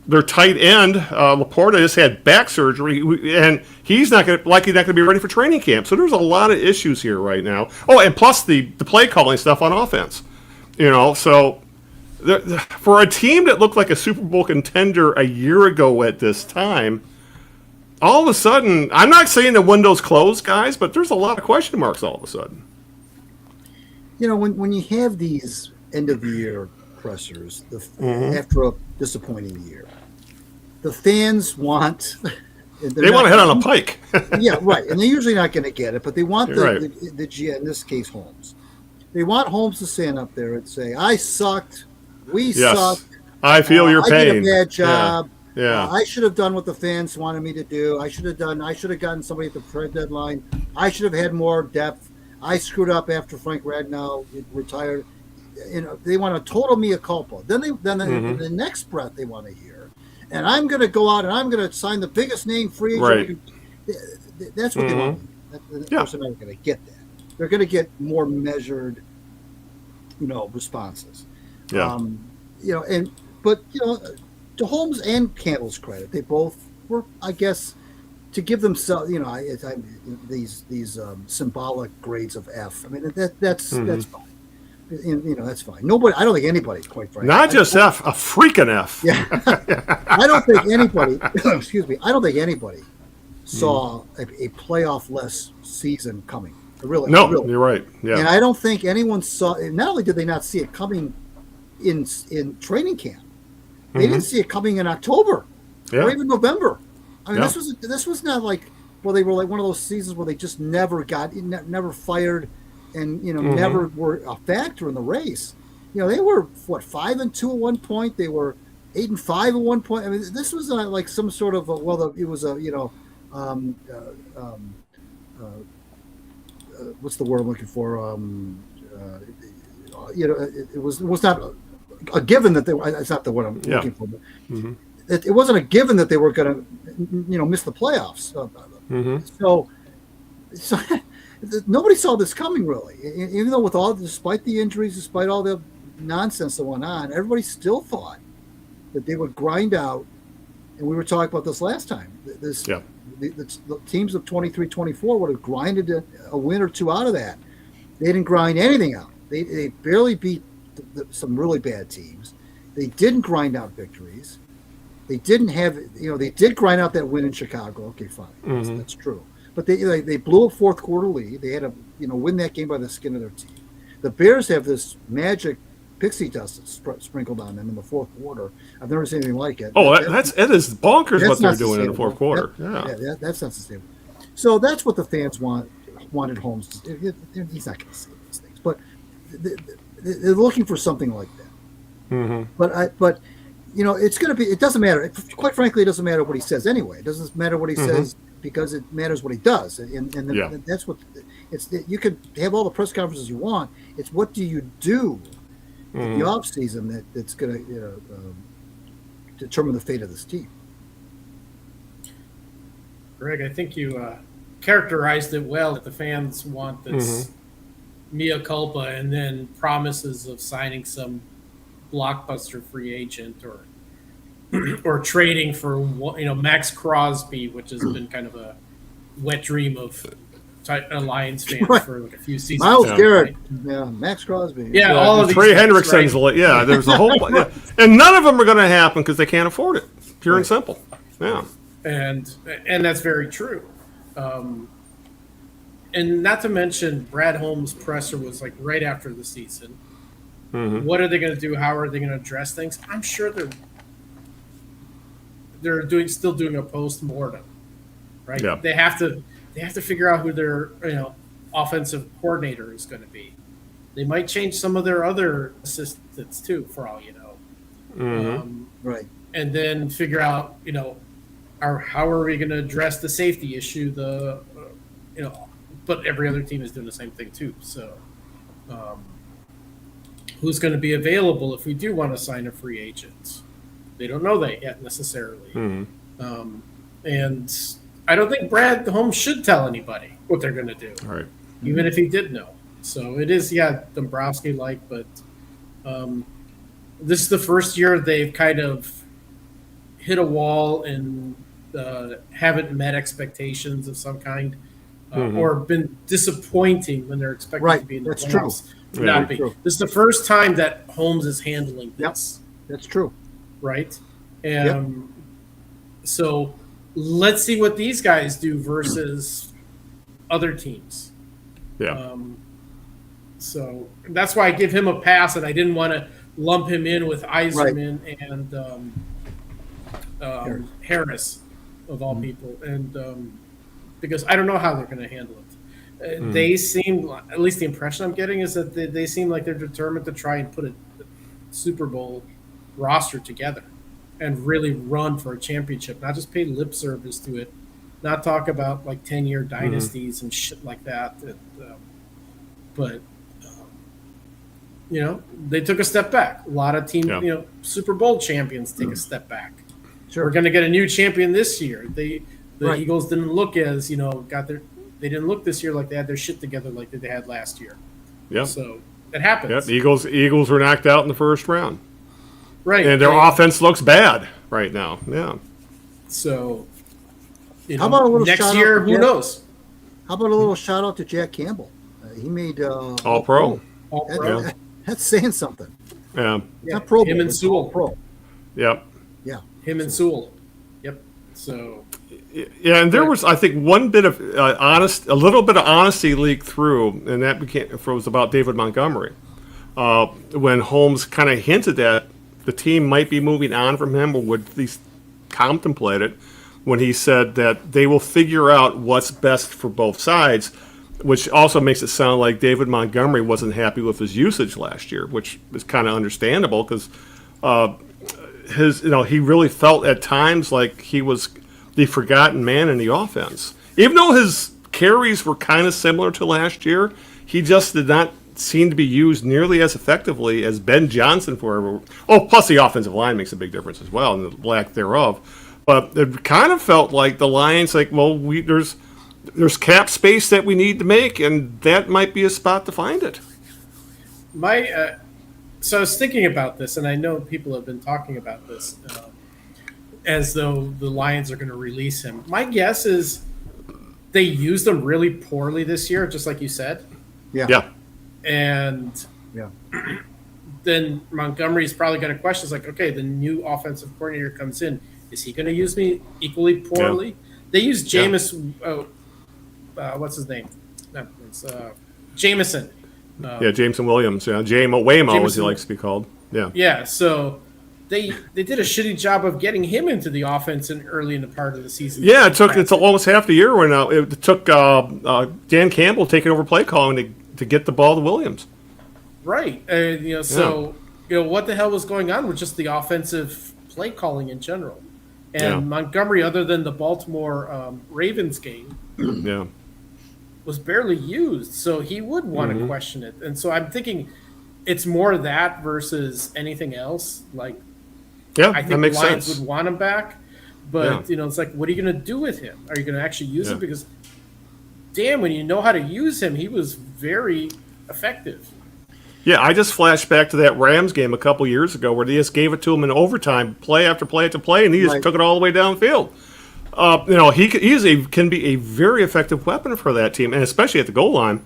their tight end, Laporta, just had back surgery, and he's likely not going to be ready for training camp. So there's a lot of issues here right now. Oh, and plus the play calling stuff on offense. So for a team that looked like a Super Bowl contender a year ago at this time, all of a sudden, I'm not saying the window's closed, guys, but there's a lot of question marks all of a sudden. When you have these end-of-the-year pressers after a disappointing year, the fans want... They want to hit on a pike. Yeah, right. And they're usually not going to get it, but they want the GM, in this case, Holmes. They want Holmes to stand up there and say, I sucked. We sucked. I feel your pain. I did a bad job. Yeah. I should have done what the fans wanted me to do. I should have gotten somebody at the trade deadline. I should have had more depth. I screwed up after Frank Ragnow retired. They want to total mea culpa. Then in the next breath they want to hear, and I'm going to go out and I'm going to sign the biggest name free agent. Right. That's what they want. Of course, they're not going to get that. They're going to get more measured, responses. Yeah. to Holmes and Campbell's credit, they both were, I guess, to give themselves, these symbolic grades of F. I mean, that's fine. That's fine. Nobody, I don't think anybody, quite frankly, not just F, a freaking F. Yeah, I don't think anybody. Excuse me. I don't think anybody saw a playoff-less season coming. Really, you're right. Yeah, and I don't think anyone saw. Not only did they not see it coming in training camp, they didn't see it coming in October or even November. I mean, this was not like they were like one of those seasons where they just never fired, and never were a factor in the race. They were 5-2 at one point. They were 8-5 at one point. I mean, this was like some sort of it was what's the word I'm looking for? It was not a given that it's not the word I'm looking for. But it wasn't a given that they were going to, miss the playoffs. So nobody saw this coming, really. Even though despite the injuries, despite all the nonsense that went on, everybody still thought that they would grind out. And we were talking about this last time. The teams of 23-24 would have grinded a win or two out of that. They didn't grind anything out. They barely beat some really bad teams. They didn't grind out victories. They didn't have, they did grind out that win in Chicago. Okay, fine. That's true. But they blew a fourth quarter lead. They had to, win that game by the skin of their teeth. The Bears have this magic pixie dust sprinkled on them in the fourth quarter. I've never seen anything like it. Oh, it is bonkers what they're doing in the fourth quarter. That's not sustainable. So that's what the fans wanted Holmes to do. He's not going to say these things, but they're looking for something like that. But it's going to be. It doesn't matter. Quite frankly, it doesn't matter what he says anyway. It doesn't matter what he says because it matters what he does, and that's what it's. You could have all the press conferences you want. It's what do you do in the off season that's going to determine the fate of this team. Greg, I think you characterized it well. That the fans want this mea culpa and then promises of signing some blockbuster free agent or trading for Max Crosby, which has been kind of a wet dream of Lions fans for like a few seasons. Miles Garrett, Max Crosby, all of these Trey Hendrickson's, right? There's a whole, and none of them are going to happen because they can't afford it. Pure and simple. Yeah, and that's very true. And not to mention, Brad Holmes' presser was like right after the season. What are they going to do? How are they going to address things? I'm sure they're still doing a post-mortem, right? Yeah. They have to figure out who their offensive coordinator is going to be. They might change some of their other assistants too, for all you know. Right. And then figure out how are we going to address the safety issue? But every other team is doing the same thing too. So, who's going to be available if we do want to sign a free agent? They don't know that yet necessarily. And I don't think Brad Holmes should tell anybody what they're going to do, right? Even if he did know. So it is, Dombrowski-like, but this is the first year they've kind of hit a wall and haven't met expectations of some kind. Or been disappointing when they're expected to be in the playoffs. True. This is the first time that Holmes is handling this. Yep. That's true. Right? And so let's see what these guys do versus other teams. Yeah. So that's why I give him a pass, and I didn't want to lump him in with Eiserman and Harris, of all people. And because I don't know how they're going to handle it. They seem, at least the impression I'm getting is that they seem like they're determined to try and put a Super Bowl roster together and really run for a championship, not just pay lip service to it, not talk about like 10-year dynasties and shit like that. But they took a step back. A lot of teams, Super Bowl champions take a step back. Sure. We're going to get a new champion this year. The Eagles didn't look as, they didn't look this year like they had their shit together like they had last year. Yeah. So it happens. Yep. Eagles were knocked out in the first round. Right. And their offense looks bad. right now. Yeah. So, How about a little next shout year? out to Who Jack- knows? How about a little shout out to Jack Campbell? He made All pro. All That- pro. Yeah. That's saying something. Yeah. It's not Pro Bowl, him and it's All Sewell. Pro. Yep. Yeah. Him and Sewell. Yep. So Yeah, and there was, I think, one bit of a little bit of honesty leaked through, and that was about David Montgomery, when Holmes kind of hinted that the team might be moving on from him, or would at least contemplate it, when he said that they will figure out what's best for both sides, which also makes it sound like David Montgomery wasn't happy with his usage last year, which is kind of understandable because he really felt at times like he was the forgotten man in the offense. Even though his carries were kind of similar to last year, he just did not seem to be used nearly as effectively as Ben Johnson forever. Oh, plus the offensive line makes a big difference as well, and the lack thereof. But it kind of felt like the Lions, like, well, there's cap space that we need to make, and that might be a spot to find it. So I was thinking about this, and I know people have been talking about this as though the Lions are going to release him. My guess is they used him really poorly this year, just like you said. Yeah. And Yeah. then Montgomery's probably going to question, it's like, okay, the new offensive coordinator comes in. Is he going to use me equally poorly? Yeah. They used Jameis. What's his name? No, it's Jameson. Jameson Williams. Yeah, Waymo, as he likes to be called. Yeah. Yeah, so they did a shitty job of getting him into the offense early in the part of the season. Yeah, it's almost half the year when it took Dan Campbell taking over play calling to get the ball to Williams. Right. What the hell was going on with just the offensive play calling in general? And Montgomery, other than the Baltimore Ravens game, was barely used. So he would want to question it. And so I'm thinking it's more that versus anything else. Like, I think that makes the Lions sense. would want him back. But, it's like, what are you going to do with him? Are you going to actually use him? Because, damn, when you know how to use him, he was very effective. Yeah, I just flashed back to that Rams game a couple years ago where they just gave it to him in overtime, play after play after play, and he just took it all the way downfield. He can be a very effective weapon for that team, and especially at the goal line.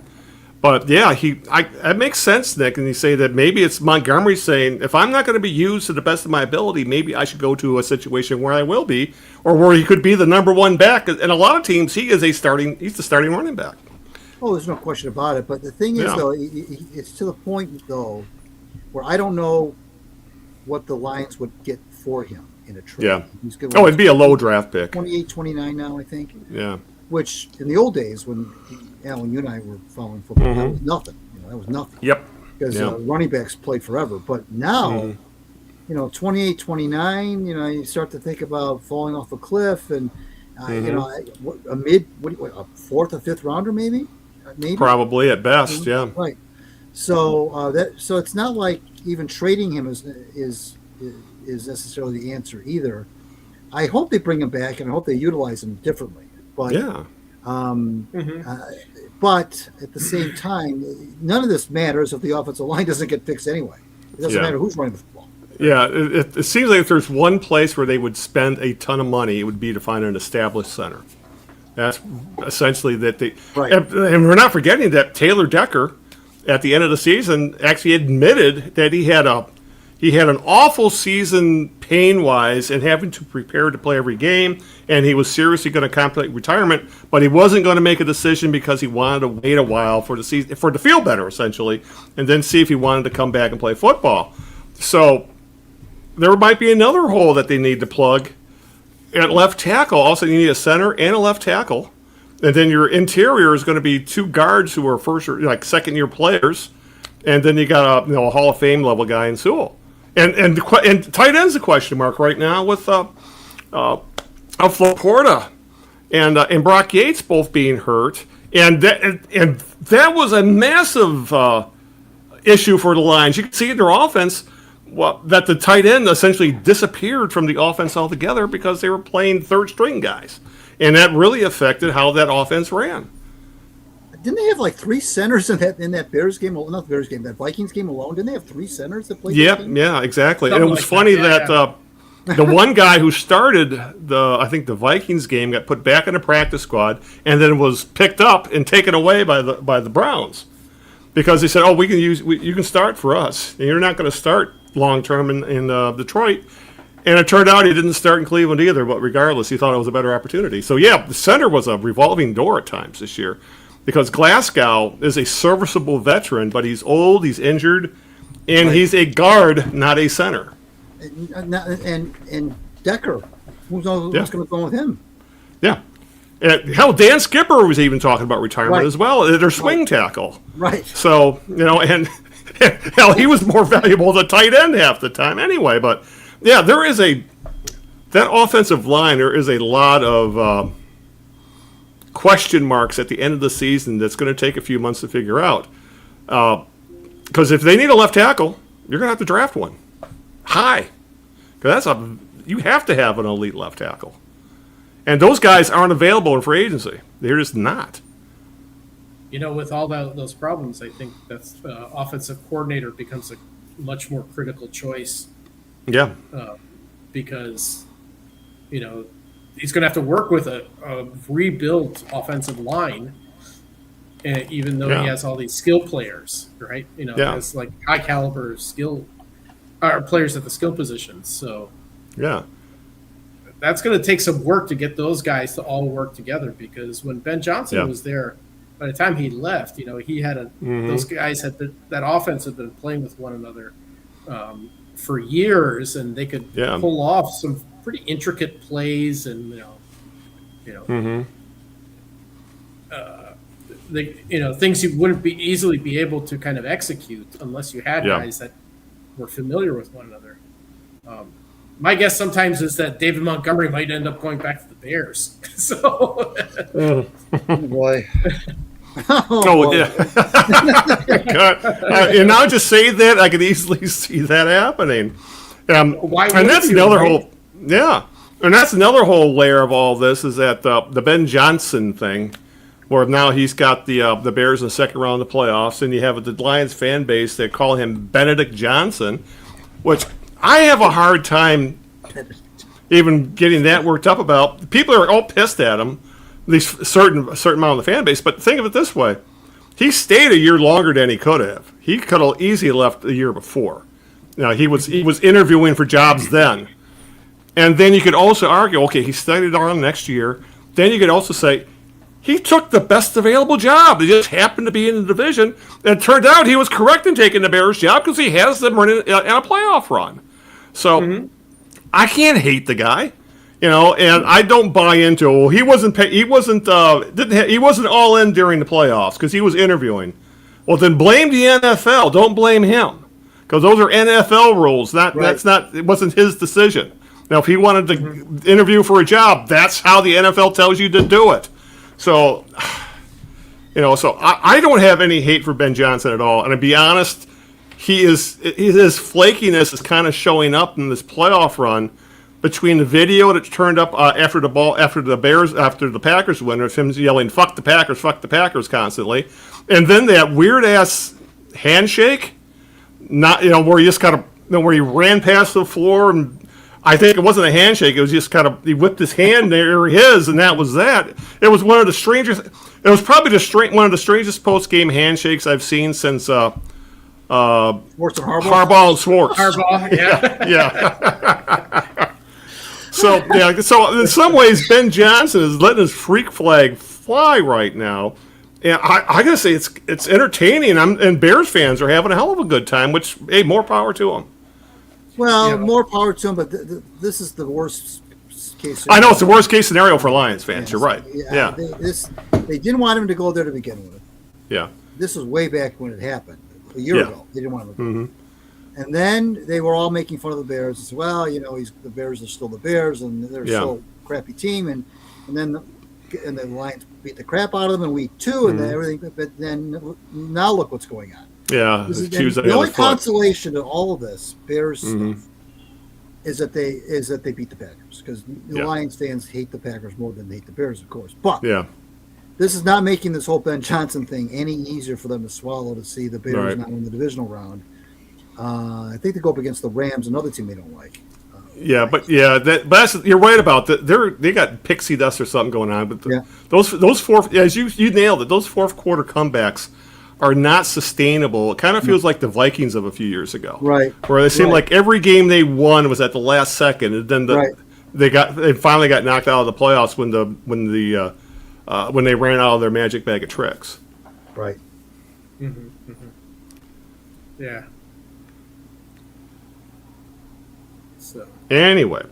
But that makes sense, Nick. And you say that maybe it's Montgomery saying, if I'm not going to be used to the best of my ability, maybe I should go to a situation where I will be, or where he could be the number one back. And a lot of teams, he's the starting running back. Oh, there's no question about it. But the thing is, though, it's to the point, though, where I don't know what the Lions would get for him in a trade. Yeah. He's good. It'd be a low draft pick. 28, 29 now, I think. Yeah. Which, in the old days, when you and I were following football, that was nothing. That was nothing. Yep. Because running backs played forever. But now, 28, 29, you start to think about falling off a cliff and, a fourth or fifth rounder, maybe? Probably at best, yeah. Right. So it's not like even trading him is necessarily the answer either. I hope they bring him back, and I hope they utilize him differently. But but at the same time, none of this matters if the offensive line doesn't get fixed anyway. It doesn't matter who's running the football. Yeah, it seems like if there's one place where they would spend a ton of money, it would be to find an established center. That's essentially that they. Right. And we're not forgetting that Taylor Decker, at the end of the season, actually admitted that he had an awful season pain-wise and having to prepare to play every game, and he was seriously going to contemplate retirement, but he wasn't going to make a decision because he wanted to wait a while for the season, for it to feel better, essentially, and then see if he wanted to come back and play football. So there might be another hole that they need to plug. At left tackle, also you need a center and a left tackle, and then your interior is going to be two guards who are second-year players, and then you got a Hall of Fame level guy in Sewell. And tight end's a question mark right now with Laporta and Brock Yates both being hurt, and that was a massive issue for the Lions. You can see in their offense. Well, that the tight end essentially disappeared from the offense altogether because they were playing third-string guys, and that really affected how that offense ran. Didn't they have like three centers in that Bears game? Well, not the Bears game, that Vikings game alone. Didn't they have three centers that played? Yeah, exactly. And it was funny that The one guy who started I think the Vikings game got put back in the practice squad and then was picked up and taken away by the Browns because they said, "Oh, you can start for us. And you're not going to start long term in Detroit." And it turned out he didn't start in Cleveland either. But regardless, he thought it was a better opportunity. So yeah, the center was a revolving door at times this year because Glasgow is a serviceable veteran, but he's old, he's injured, and he's a guard, not a center. And Decker, who's going to go with him? Yeah. Hell, Dan Skipper was even talking about retirement as well. Their swing tackle. Right. So, and hell, he was more valuable as a tight end half the time anyway. But, yeah, that offensive line, there is a lot of question marks at the end of the season that's going to take a few months to figure out. Because if they need a left tackle, you're going to have to draft one. High. Because you have to have an elite left tackle. And those guys aren't available in free agency. They're just not. With all those problems, I think that's offensive coordinator becomes a much more critical choice. Yeah. Because, he's going to have to work with a rebuilt offensive line, even though he has all these skill players, right? Has like high caliber skill players at the skill positions. So, yeah. That's going to take some work to get those guys to all work together because when Ben Johnson was there, by the time he left, he had those guys that offense had been playing with one another for years, and they could pull off some pretty intricate plays and things you wouldn't easily be able to kind of execute unless you had guys that were familiar with one another. My guess sometimes is that David Montgomery might end up going back to the Bears. So, oh boy. Yeah. And now just say that, I could easily see that happening. And that's another whole, and that's another whole layer of all this is that the Ben Johnson thing, where now he's got the Bears in the second round of the playoffs, and you have the Lions fan base that call him Benedict Johnson, which I have a hard time even getting that worked up about. People are all pissed at him, at least a certain amount of the fan base. But think of it this way: he stayed a year longer than he could have. He could have easily left the year before. Now he was interviewing for jobs then, and then you could also argue, okay, he studied on next year. Then you could also say he took the best available job. He just happened to be in the division, and it turned out he was correct in taking the Bears job because he has them running in a playoff run. So I can't hate the guy, and I don't buy into. He wasn't all in during the playoffs because he was interviewing. Well, then blame the NFL. Don't blame him because those are NFL rules. It wasn't his decision. Now, if he wanted to interview for a job, that's how the NFL tells you to do it. So, so I don't have any hate for Ben Johnson at all. And to be honest, his flakiness is kind of showing up in this playoff run between the video that turned up after the Packers win, of him yelling fuck the Packers" constantly, and then that weird ass handshake, where he just kind of where he ran past the floor, and I think it wasn't a handshake. It was just kind of he whipped his hand near his, and that was that. It was one of the strangest. It was probably one of the strangest post game handshakes I've seen since. Harbaugh and Schwartz. Harbaugh, yeah. So in some ways, Ben Johnson is letting his freak flag fly right now, and I gotta say it's entertaining. And Bears fans are having a hell of a good time. Which, hey, more power to them. Well, more power to him, but this is the worst case scenario. I know it's the worst case scenario for Lions fans. Yes. You're right. Yeah. They didn't want him to go there to begin with. Yeah. This was way back when it happened. A year ago, they didn't want him to go. And then they were all making fun of the Bears. And said, well, the Bears are still the Bears, and they're still a crappy team. And then the Lions beat the crap out of them in week 2, and then everything. But then now look what's going on. Yeah, the only consolation to all of this Bears stuff is that they beat the Packers, because the Lions fans hate the Packers more than they hate the Bears, of course. But this is not making this whole Ben Johnson thing any easier for them to swallow, to see the Bears not win the divisional round. I think they go up against the Rams, another team they don't like. You're right about that. They got pixie dust or something going on. But those four, as you nailed it, those fourth quarter comebacks are not sustainable. It kind of feels like the Vikings of a few years ago, right? Where it seemed like every game they won was at the last second, and then they finally got knocked out of the playoffs when they ran out of their magic bag of tricks. Right. Mm-hmm. Yeah. So anyway,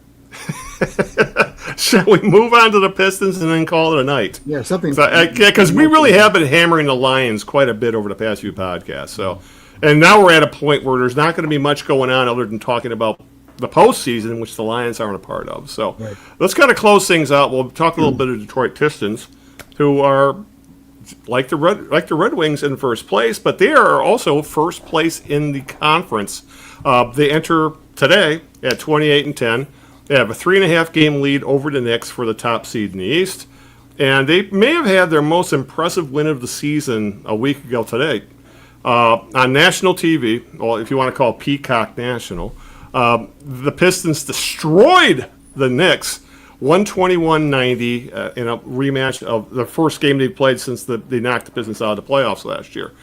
shall we move on to the Pistons and then call it a night? Yeah, something. Because we really have been hammering the Lions quite a bit over the past few podcasts. So, and now we're at a point where there's not going to be much going on other than talking about the postseason, which the Lions aren't a part of. So, let's kind of close things out. We'll talk a little bit of Detroit Pistons, who are like the Red Wings in first place, but they are also first place in the conference. They enter today at 28-10. They have a 3.5 game lead over the Knicks for the top seed in the East, and they may have had their most impressive win of the season a week ago today on national TV. Well, if you want to call it Peacock National, the Pistons destroyed the Knicks 121-90 in a rematch of the first game they played since they knocked the Pistons out of the playoffs last year.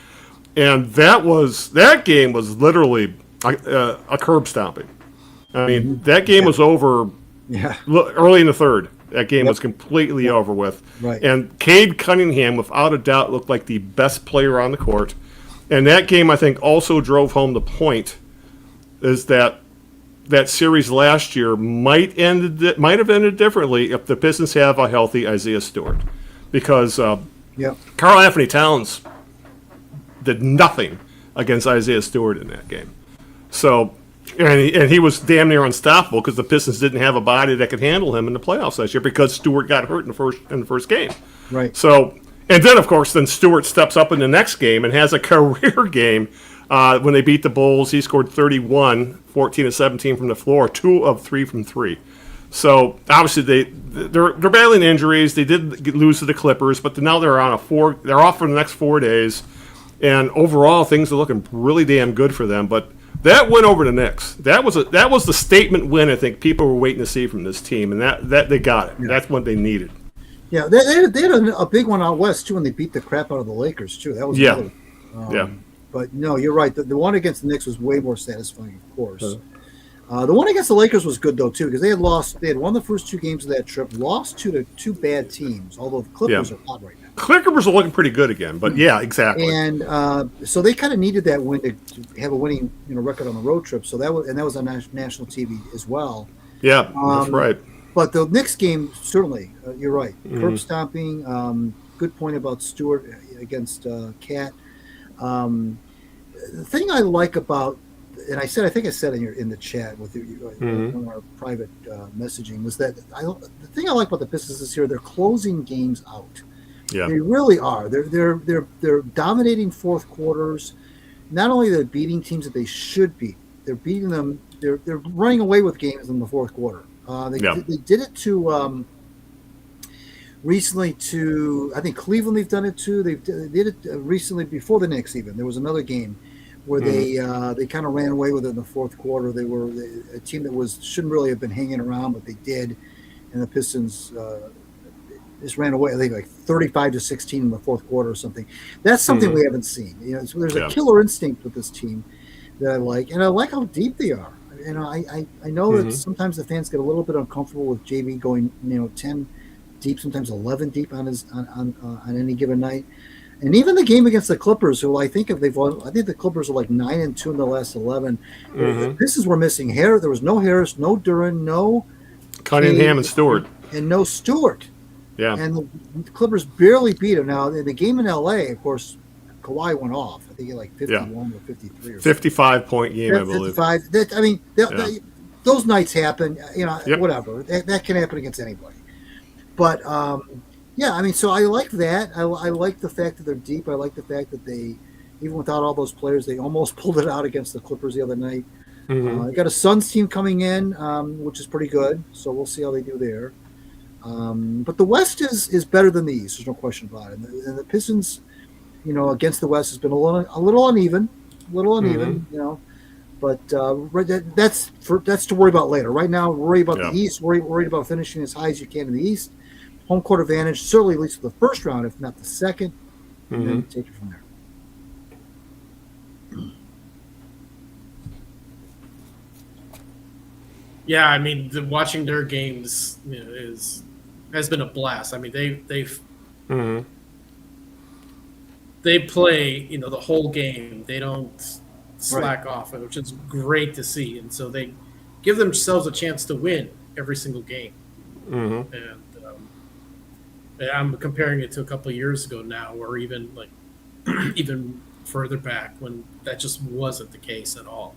And that game was literally a curb stomping. I mean, that game was over early in the third. That game was completely over with. Right. And Cade Cunningham, without a doubt, looked like the best player on the court. And that game, I think, also drove home the point is that series last year might have ended differently if the Pistons have a healthy Isaiah Stewart, because Karl Anthony Towns did nothing against Isaiah Stewart in that game. So, and he was damn near unstoppable because the Pistons didn't have a body that could handle him in the playoffs last year because Stewart got hurt in the first game. Right. So, and then of course, Stewart steps up in the next game and has a career game. When they beat the Bulls, he scored 31, 14 of 17 from the floor, 2 of 3 from 3. So obviously they're battling injuries. They did lose to the Clippers, but now they're off for the next 4 days, and overall things are looking really damn good for them. But that win over the Knicks, that was the statement win I think people were waiting to see from this team, and that they got it. Yeah. That's what they needed. Yeah, they had a big one out west too when they beat the crap out of the Lakers too. That was another, But no, you're right. The one against the Knicks was way more satisfying, of course. The one against the Lakers was good though too, because they had won the first 2 games of that trip, lost to 2 bad teams. Although the Clippers are hot right now. Clippers are looking pretty good again, but yeah, exactly. And so they kind of needed that win to have a winning record on the road trip. So that was on national TV as well. Yeah, that's right. But the Knicks game, certainly, you're right. Curb stomping. Good point about Stewart against Cat. The thing I like about, and I think I said in the chat with on our private messaging, was that the thing I like about the Pistons this year, they're closing games out. Yeah. They really are. They're dominating fourth quarters. Not only are they beating teams that they should beat, they're beating them. They're running away with games in the fourth quarter. They did it to recently to, I think Cleveland. They've done it too. They did it recently before the Knicks. Even there was another game where they kind of ran away with it in the fourth quarter. They were a team that shouldn't really have been hanging around, but they did, and the Pistons just ran away. I think like 35-16 in the fourth quarter or something. That's something we haven't seen. So there's a killer instinct with this team that I like, and I like how deep they are. I know that sometimes the fans get a little bit uncomfortable with JB going 10 deep, sometimes 11 deep on any given night. And even the game against the Clippers, who I think the Clippers are like 9-2 in the last 11. The Pistons were missing Harris. There was no Harris, no Duren, no Cunningham and Stewart, and no Stewart. Yeah, and the Clippers barely beat him. Now in the game in LA, of course, Kawhi went off. I think he like 51 or 53 or 55-point game, I believe. 55. Those nights happen. Whatever. That can happen against anybody. But so I like that. I like the fact that they're deep. I like the fact that they, even without all those players, they almost pulled it out against the Clippers the other night. They got a Suns team coming in, which is pretty good. So we'll see how they do there. But the West is better than the East. There's no question about it. And the Pistons, against the West has been a little uneven. But But that's to worry about later. Right now, worry about the East. Worried about finishing as high as you can in the East. Home court advantage, certainly at least for the first round, if not the second, and then take it from there. Yeah, I mean, watching their games has been a blast. I mean, they play the whole game. They don't slack off, which is great to see. And so they give themselves a chance to win every single game. And I'm comparing it to a couple of years ago now, or even even further back when that just wasn't the case at all.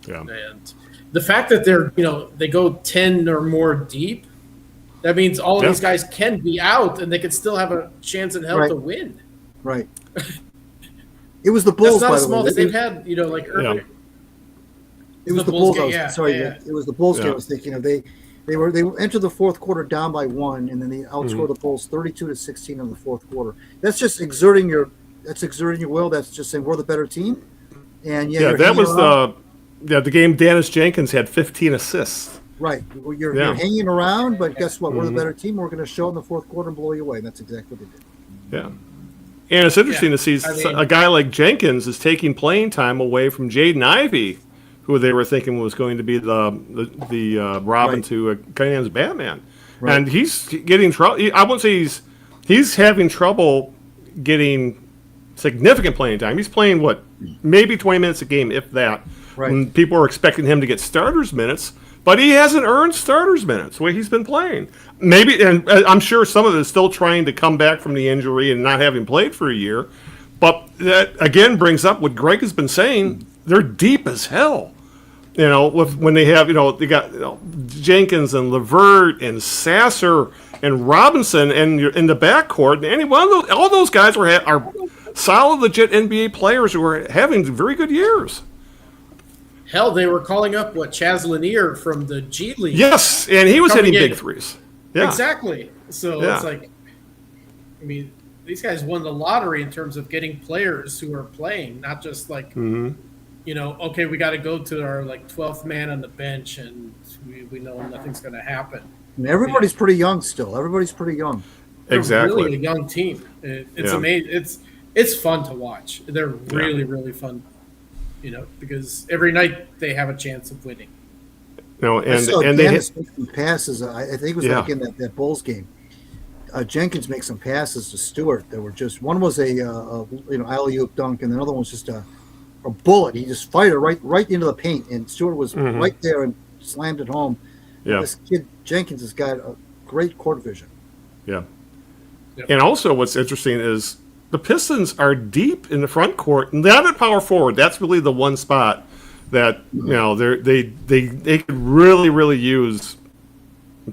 Yeah. And the fact that they go 10 or more deep, that means all of these guys can be out and they can still have a chance in hell to win. Right. It was the Bulls, That's not by a small the way. they've had, earlier. It was the Bulls. It was the Bulls game I was thinking of. They entered the fourth quarter down by 1, and then they outscored the Bulls 32-16 in the fourth quarter. That's just exerting your will. That's just saying we're the better team. And that was the game. Dennis Jenkins had 15 assists. Right, you're hanging around, but guess what? We're the better team. We're going to show in the fourth quarter and blow you away. And that's exactly what they did. Yeah. And it's interesting to see a guy like Jenkins is taking playing time away from Jaden Ivey, who they were thinking was going to be the Robin to Cunningham's Batman. Right. And he's getting trouble. I won't say he's having trouble getting significant playing time. He's playing, maybe 20 minutes a game, if that. Right. When people are expecting him to get starters minutes. But he hasn't earned starters minutes the way he's been playing. Maybe, and I'm sure some of it is still trying to come back from the injury and not having played for a year. But that, again, brings up what Greg has been saying. They're deep as hell. When they have, they got Jenkins and LeVert and Sasser and Robinson and in the backcourt. And all those guys are solid, legit NBA players who are having very good years. Hell, they were calling up Chaz Lanier from the G League. Yes, and he was hitting big threes. Yeah. Exactly. So it's like, I mean, these guys won the lottery in terms of getting players who are playing, not just okay, we got to go to our 12th man on the bench, and we know nothing's going to happen. And everybody's pretty young still. Everybody's pretty young. They're exactly. Really a young team. It's amazing. It's fun to watch. They're really really fun. Because every night they have a chance of winning. And they make some passes. I think it was in that Bulls game. Jenkins makes some passes to Stewart that were just, one was a alley-oop dunk, and the other one was just a bullet. He just fired it right into the paint, and Stewart was right there and slammed it home. Yeah. This kid Jenkins has got a great court vision. Yeah. Yep. And also, what's interesting is the Pistons are deep in the front court, and not at power forward. That's really the one spot that they could really, really use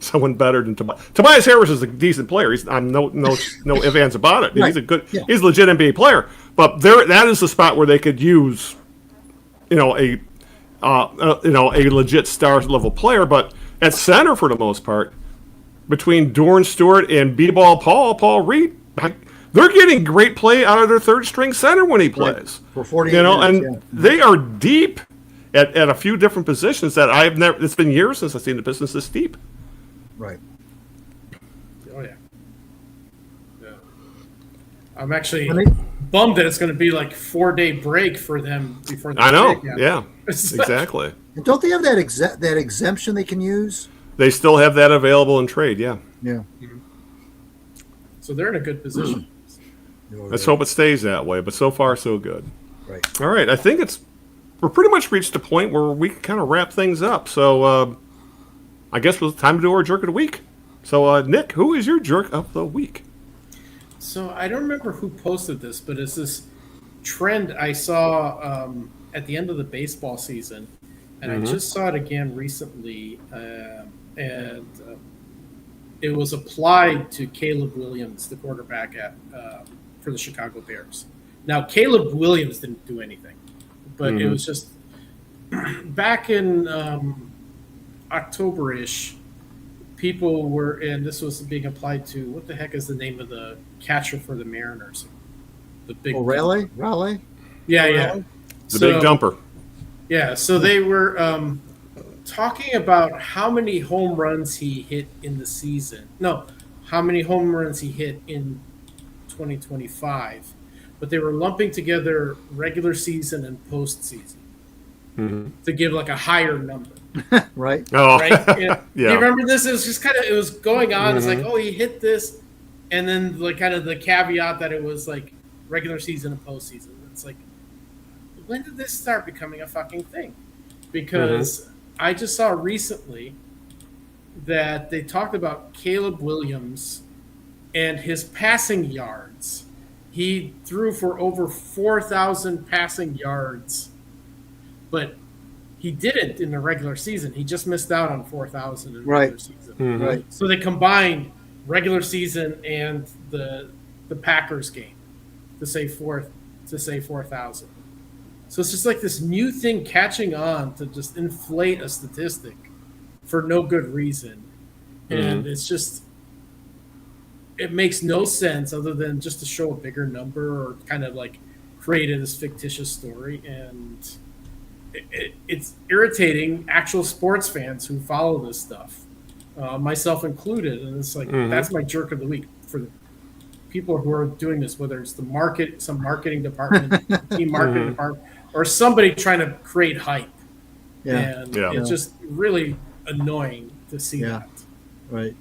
someone better than Tobias. Tobias Harris is a decent player. I'm no ifs ands about it. Right. He's a legit NBA player. But that is the spot where they could use, a legit star level player. But at center, for the most part, between Dorn Stewart and B-ball Paul Reed, they're getting great play out of their third string center when he plays. For 40 minutes, they are deep at a few different positions that I've never. It's been years since I've seen the Pistons this deep. Right. Oh yeah. I'm actually bummed that it's going to be 4-day break for them before the I know. break. Yeah. Exactly. And don't they have that exemption they can use? They still have that available in trade. Yeah. Yeah. Mm-hmm. So they're in a good position. Let's hope it stays that way. But so far, so good. Right. All right. I think we're pretty much reached a point where we can kind of wrap things up. So I guess it's time to do our jerk of the week. So Nick, who is your jerk of the week? So I don't remember who posted this, but it's this trend I saw at the end of the baseball season, and I just saw it again recently, and it was applied to Caleb Williams, the quarterback for the Chicago Bears. Now, Caleb Williams didn't do anything, but it was just back in October-ish, people were, and this was being applied to, what the heck is the name of the catcher for the Mariners? The big Raleigh? Yeah. The big dumper. Yeah, so they were talking about how many home runs he hit in the season. No, how many home runs he hit in 2025. But they were lumping together regular season and postseason to give like a higher number. Right. Oh, Right? Do you yeah. remember this? It was just it was going on. It's like, oh, he hit this. And then like kind of the caveat that it was like regular season and postseason. It's like, when did this start becoming a fucking thing? Because I just saw recently that they talked about Caleb Williams and his passing yards. He threw for over 4,000 passing yards, but he didn't in the regular season. He just missed out on 4,000 in the regular season. Right. So they combined regular season and the Packers game to say 4,000. So it's just like this new thing catching on to just inflate a statistic for no good reason. And it's just, it makes no sense other than just to show a bigger number or kind of like create this fictitious story. And it's irritating actual sports fans who follow this stuff, myself included. And it's like, that's my jerk of the week for the people who are doing this, whether it's some marketing department, team marketing department, or somebody trying to create hype. And it's just really annoying to see that. Right.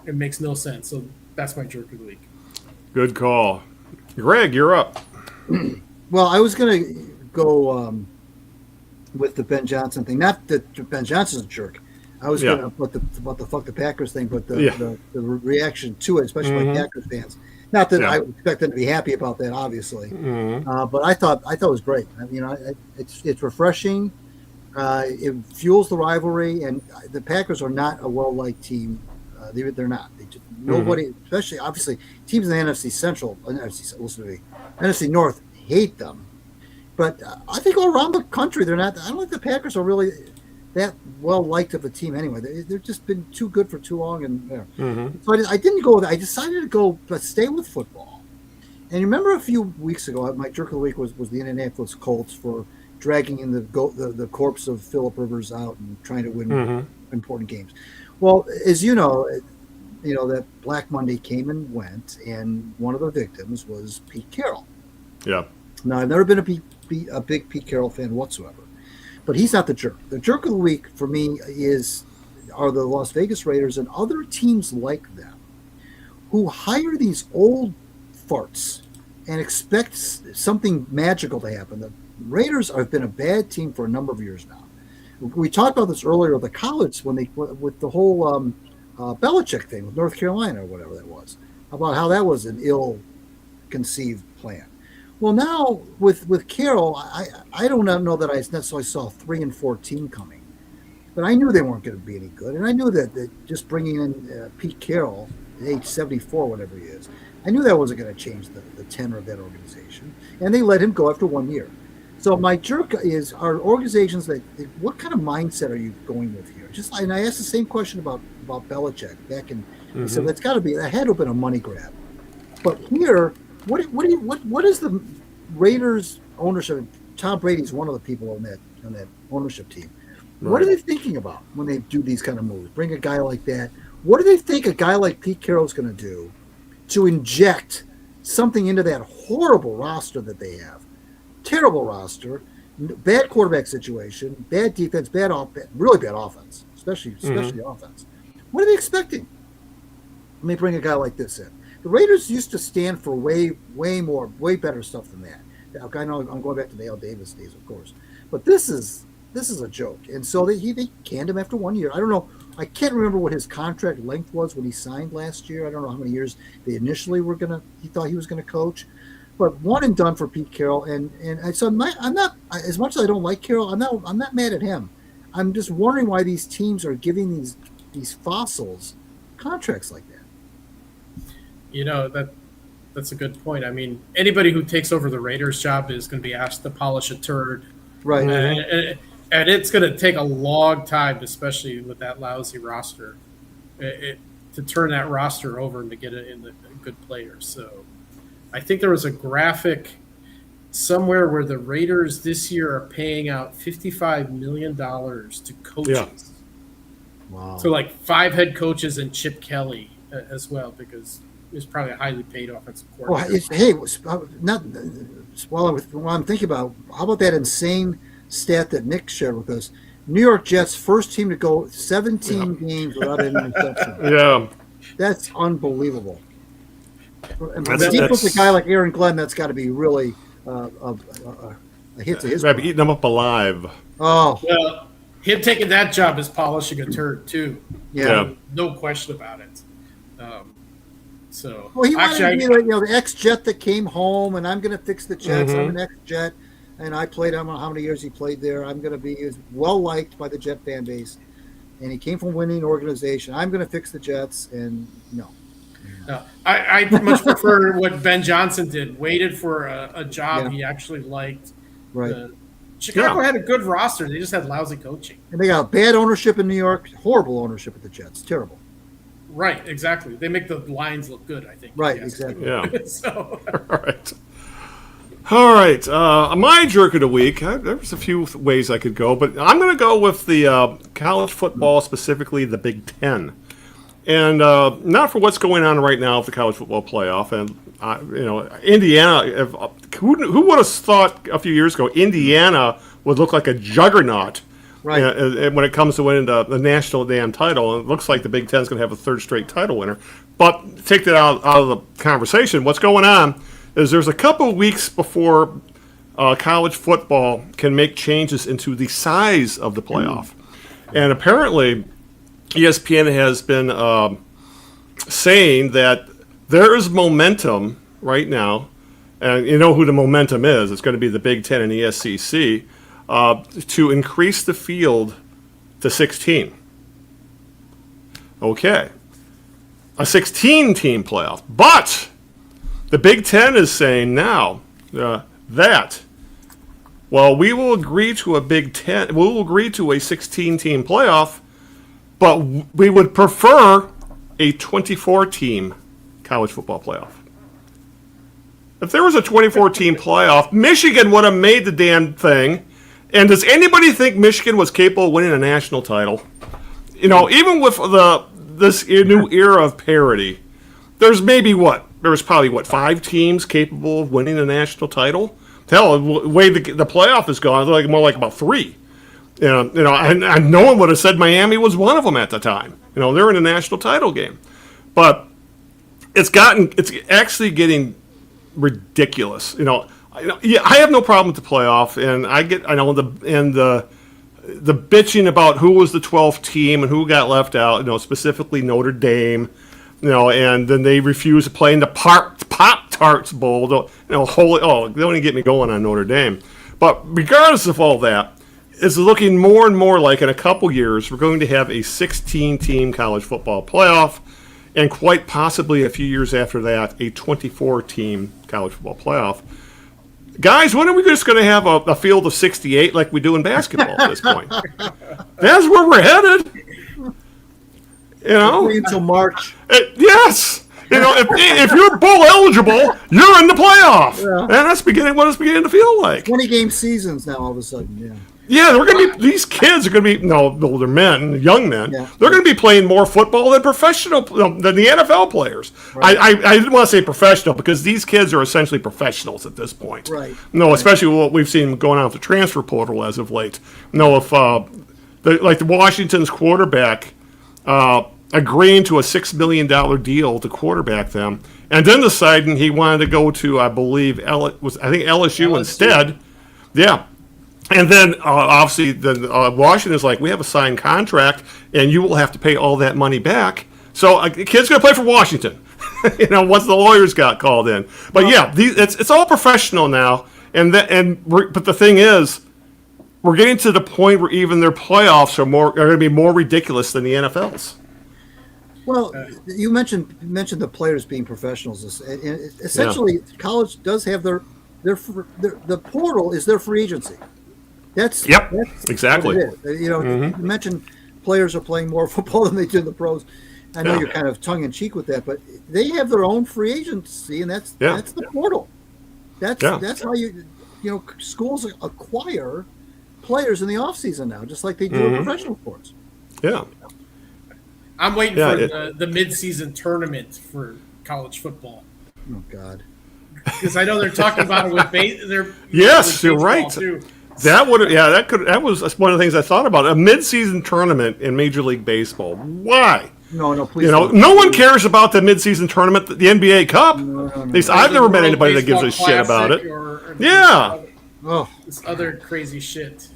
It makes no sense. So that's my jerk of the week. Good call. Greg, you're up. Well, I was going to go with the Ben Johnson thing. Not that Ben Johnson's a jerk. I was going to put about the fuck the Packers thing, but the reaction to it, especially by Packers fans. Not that I expect them to be happy about that, obviously, but I thought it was great. It's refreshing. It fuels the rivalry, and the Packers are not a well-liked team. They're not. Nobody, especially obviously teams in the NFC Central, NFC North hate them. But I think all around the country, they're not. I don't think the Packers are really that well liked of a team anyway. They've just been too good for too long, and so I didn't go with that. I decided to go, but stay with football. And you remember a few weeks ago, my jerk of the week was the Indianapolis Colts for dragging in the corpse of Phillip Rivers out and trying to win important games. Well, as you know that Black Monday came and went, and one of the victims was Pete Carroll. Yeah. Now, I've never been a big Pete Carroll fan whatsoever, but he's not the jerk. The jerk of the week for me are the Las Vegas Raiders and other teams like them who hire these old farts and expect something magical to happen. The Raiders have been a bad team for a number of years now. We talked about this earlier with the college with the whole Belichick thing with North Carolina or whatever that was, about how that was an ill-conceived plan. Well, now with Carroll, I don't know that I necessarily saw 3-14 coming, but I knew they weren't going to be any good, and I knew that just bringing in Pete Carroll at age 74, whatever he is, I knew that wasn't going to change the tenor of that organization, and they let him go after 1 year. So my jerk are organizations what kind of mindset are you going with here? And I asked the same question about Belichick back in. He said that's got to be, that had to have been a money grab. But here, what is the Raiders ownership? Tom Brady's one of the people on that ownership team. Right. What are they thinking about when they do these kind of moves? Bring a guy like that. What do they think a guy like Pete Carroll's going to do to inject something into that horrible roster that they have? Terrible roster, bad quarterback situation, bad defense, really bad offense, especially offense. What are they expecting when they bring a guy like this in? The Raiders used to stand for way better stuff than that. I know I'm going back to the Al Davis days, of course, but this is a joke. And so they canned him after 1 year. I don't know. I can't remember what his contract length was when he signed last year. I don't know how many years they initially he thought he was going to coach. But one and done for Pete Carroll, and so I'm not as much as I don't like Carroll. I'm not mad at him. I'm just wondering why these teams are giving these fossils contracts like that. That's a good point. I mean, anybody who takes over the Raiders job is going to be asked to polish a turd, right? And it's going to take a long time, especially with that lousy roster, to turn that roster over and to get it in the good players. So. I think there was a graphic somewhere where the Raiders this year are paying out $55 million to coaches. Yeah. Wow. So like 5 head coaches and Chip Kelly as well, because he was probably a highly paid offensive coordinator. While I'm thinking about, how about that insane stat that Nick shared with us? New York Jets, first team to go 17 games without an interception. Yeah. That's unbelievable. And That's- deep with that's- a guy like Aaron Glenn, that's got to be really a hit to his. I'd be eating them up alive. Oh, Well, him taking that job is polishing a turd too. yeah. No question about it. Well, he wanted actually, to be the ex-Jet that came home, and I'm going to fix the Jets. I'm an ex-Jet, and I played. I don't know how many years he played there. I'm going to be well liked by the Jet fan base, and he came from a winning organization. I'm going to fix the Jets, and no. I much prefer what Ben Johnson did. Waited for a job he actually liked. Right. Chicago had a good roster. They just had lousy coaching. And they got bad ownership in New York, horrible ownership at the Jets, terrible. Right, exactly. They make the Lions look good, I think. Right, Yes. exactly. Yeah. So All right. My jerk of the week, there's a few ways I could go, but I'm going to go with the college football, specifically the Big Ten. And not for what's going on right now with the college football playoff. And, Indiana, who would have thought a few years ago Indiana would look like a juggernaut Right. when it comes to winning the national damn title? And it looks like the Big Ten is going to have a third straight title winner. But take that out of the conversation. What's going on is there's a couple of weeks before college football can make changes into the size of the playoff. And apparently ESPN has been saying that there is momentum right now, and you know who the momentum is. It's going to be the Big Ten and the SEC to increase the field to 16. Okay. A 16-team playoff. But the Big Ten is saying now that, well, we will agree to a 16-team playoff, but we would prefer a 24-team college football playoff. If there was a 24-team playoff, Michigan would have made the damn thing. And does anybody think Michigan was capable of winning a national title? Even with this new era of parity, there's probably 5 teams capable of winning a national title. Hell, the way the playoff is gone, it's more like about 3. And no one would have said Miami was one of them at the time. They're in a national title game, but it's actually getting ridiculous. I have no problem with the playoff, and the bitching about who was the 12th team and who got left out. Specifically Notre Dame. And then they refuse to play in the Pop-Tarts Bowl. Don't even get me going on Notre Dame. But regardless of all that, it's looking more and more like in a couple years we're going to have a 16-team college football playoff, and quite possibly a few years after that, a 24-team college football playoff. Guys, when are we just going to have a field of 68 like we do in basketball at this point? That's where we're headed. Until March. Yes. If you're bowl eligible, you're in the playoff. Yeah. And that's what it's beginning to feel like. 20-game seasons now all of a sudden, yeah. Yeah, these kids are going to be, older men, young men. Yeah. They're going to be playing more football than the NFL players. Right. I didn't want to say professional because these kids are essentially professionals at this point. Right. Especially what we've seen going on with the transfer portal as of late. If the Washington's quarterback agreeing to a $6 million deal to quarterback them, and then deciding he wanted to go to, I believe, LSU instead. Yeah. And then, obviously, Washington is like, we have a signed contract, and you will have to pay all that money back. So a kid's going to play for Washington, once the lawyers got called in. But, it's all professional now. But the thing is, we're getting to the point where even their playoffs are going to be more ridiculous than the NFL's. Well, you mentioned the players being professionals. Essentially, college does have the portal is their free agency. That's exactly. What it is. You mentioned players are playing more football than they do in the pros. I know you're kind of tongue in cheek with that, but they have their own free agency, and that's the portal. That's how schools acquire players in the offseason now, just like they do in professional sports. Yeah. I'm waiting for the mid-season tournament for college football. Oh God! Because I know they're talking about it with yes, you're right. Too. That was one of the things I thought about. A mid-season tournament in Major League Baseball. Why? No, please. No one cares about the mid-season tournament, the NBA Cup. No. At least I've never met anybody that gives a shit about it. Or this other crazy shit.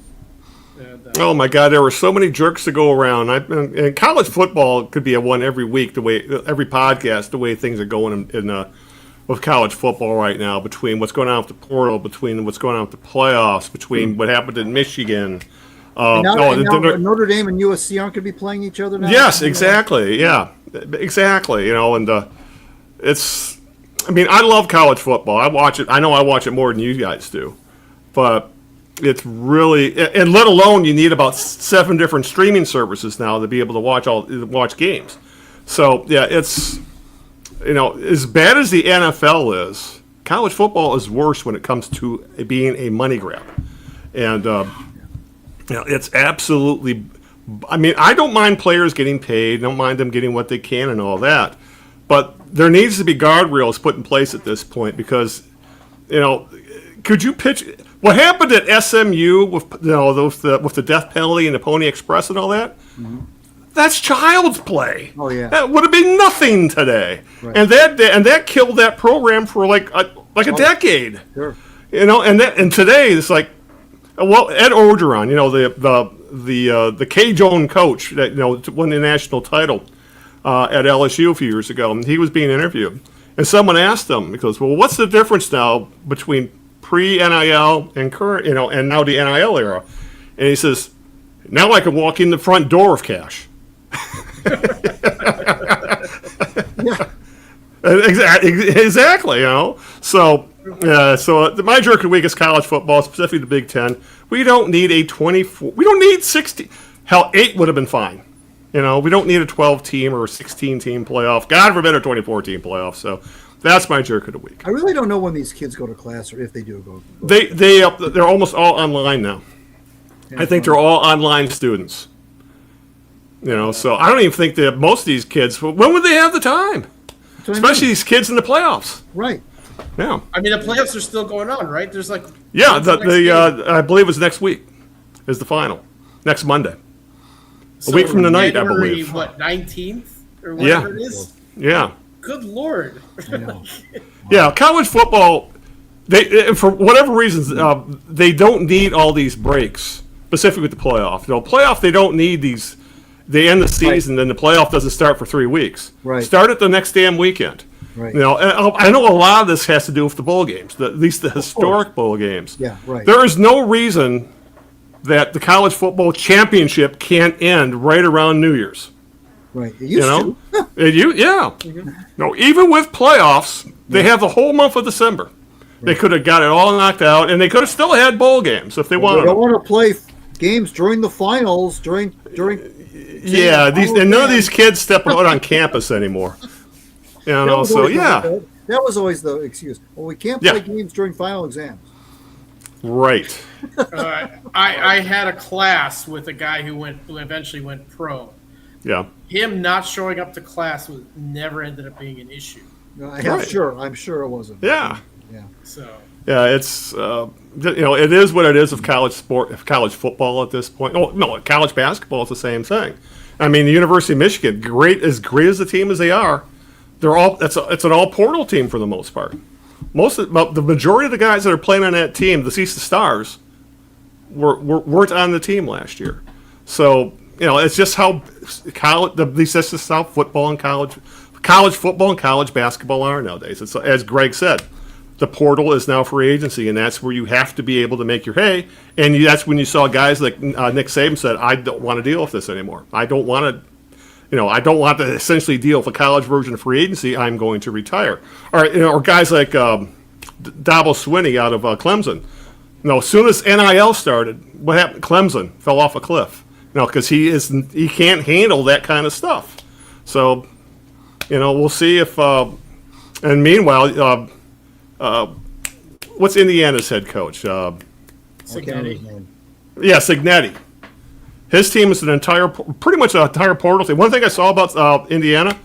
Oh my God, there were so many jerks to go around. And college football could be a one every week, every podcast, the way things are going with college football right now, between what's going on with the portal, between what's going on with the playoffs, between what happened in Michigan. Now Notre Dame and USC aren't going to be playing each other now? Yes, exactly. Yeah, exactly. It's. I mean, I love college football. I watch it. I know I watch it more than you guys do, but it's really, and let alone you need about 7 different streaming services now to be able to watch games. So yeah, it's as bad as the NFL is, college football is worse when it comes to it being a money grab, and it's absolutely. I mean, I don't mind players getting paid, don't mind them getting what they can and all that, but there needs to be guardrails put in place at this point because, could you pitch? What happened at SMU with with the death penalty and the Pony Express and all that? Mm-hmm. That's child's play. Oh yeah, that would have been nothing today, right. and that killed that program for like a decade. Sure. And today it's like, well, Ed Orgeron, the Cajun coach that won the national title at LSU a few years ago, and he was being interviewed, and someone asked him, because, well, what's the difference now between pre-NIL and current, and now the NIL era? And he says, now I can walk in the front door of cash. Yeah. Exactly, So my jerk of the week is college football, specifically the Big Ten. We don't need a 24. We don't need 60. Hell, 8 would have been fine. We don't need a 12-team or a 16-team playoff. God forbid a 24-team playoff. So that's my jerk of the week. I really don't know when these kids go to class, or if they do go. They're almost all online now. I think they're all online students. So I don't even think that most of these kids. When would they have the time? Especially these kids in the playoffs. Right. Yeah. I mean, the playoffs are still going on, right? There's like. Yeah, I believe it's next week is the final. Next Monday. A week from tonight, January, I believe. What, 19th? Or whatever it is? Yeah. Good Lord. Yeah, college football, they for whatever reasons, they don't need all these breaks, specifically with the playoff. Playoff, they don't need these. They end the season, then the playoff doesn't start for 3 weeks. Right. Start it the next damn weekend. Right. And I know a lot of this has to do with the bowl games, at least the historic bowl games. Yeah, right. There is no reason that the college football championship can't end right around New Year's. Right. It used to. Yeah. Mm-hmm. No, even with playoffs, they have the whole month of December. Right. They could have got it all knocked out, and they could have still had bowl games if they wanted. They don't want to play games during the finals, during. Yeah, none of these kids step out on campus anymore. That was always the excuse. Well, we can't play games during final exams. Right. I had a class with a guy who eventually went pro. Yeah. Him not showing up to class never ended up being an issue. No, I'm sure it wasn't. Yeah. Yeah. So. Yeah, it's it is what it is of college college football at this point. Oh no, college basketball is the same thing. I mean, the University of Michigan, great as the team as they are, it's an all portal team for the most part. The majority of the guys that are playing on that team, the East Stars, weren't on the team last year. So it's just how this is how football and college football and college basketball are nowadays. It's, as Greg said, the portal is now free agency, and that's where you have to be able to make your hay. And that's when you saw guys like Nick Saban said, "I don't want to deal with this anymore. I don't want to essentially deal with a college version of free agency. I'm going to retire." Or guys like Dabo Swinney out of Clemson. As soon as NIL started, what happened? Clemson fell off a cliff. Because he can't handle that kind of stuff. So, we'll see if. And meanwhile, what's Indiana's head coach? Signetti. Yeah, Signetti. His team is pretty much an entire portal team. One thing I saw about Indiana,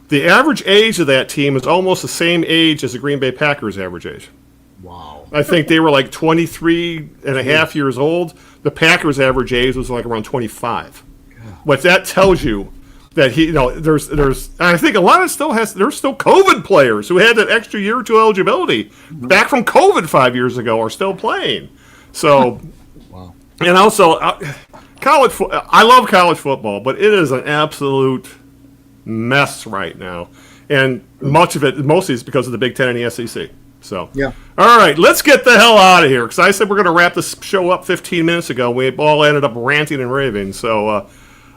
the average age of that team is almost the same age as the Green Bay Packers' average age. Wow. I think they were like 23 and a half years old. The Packers' average age was like around 25. What that tells you that there's I think a lot of there's still COVID players who had that extra year or two eligibility back from COVID 5 years ago are still playing. So, wow. And also I love college football, but it is an absolute mess right now, and mostly is because of the Big Ten and the SEC. So, yeah. All right, let's get the hell out of here, because I said we're going to wrap this show up 15 minutes ago. We all ended up ranting and raving. So,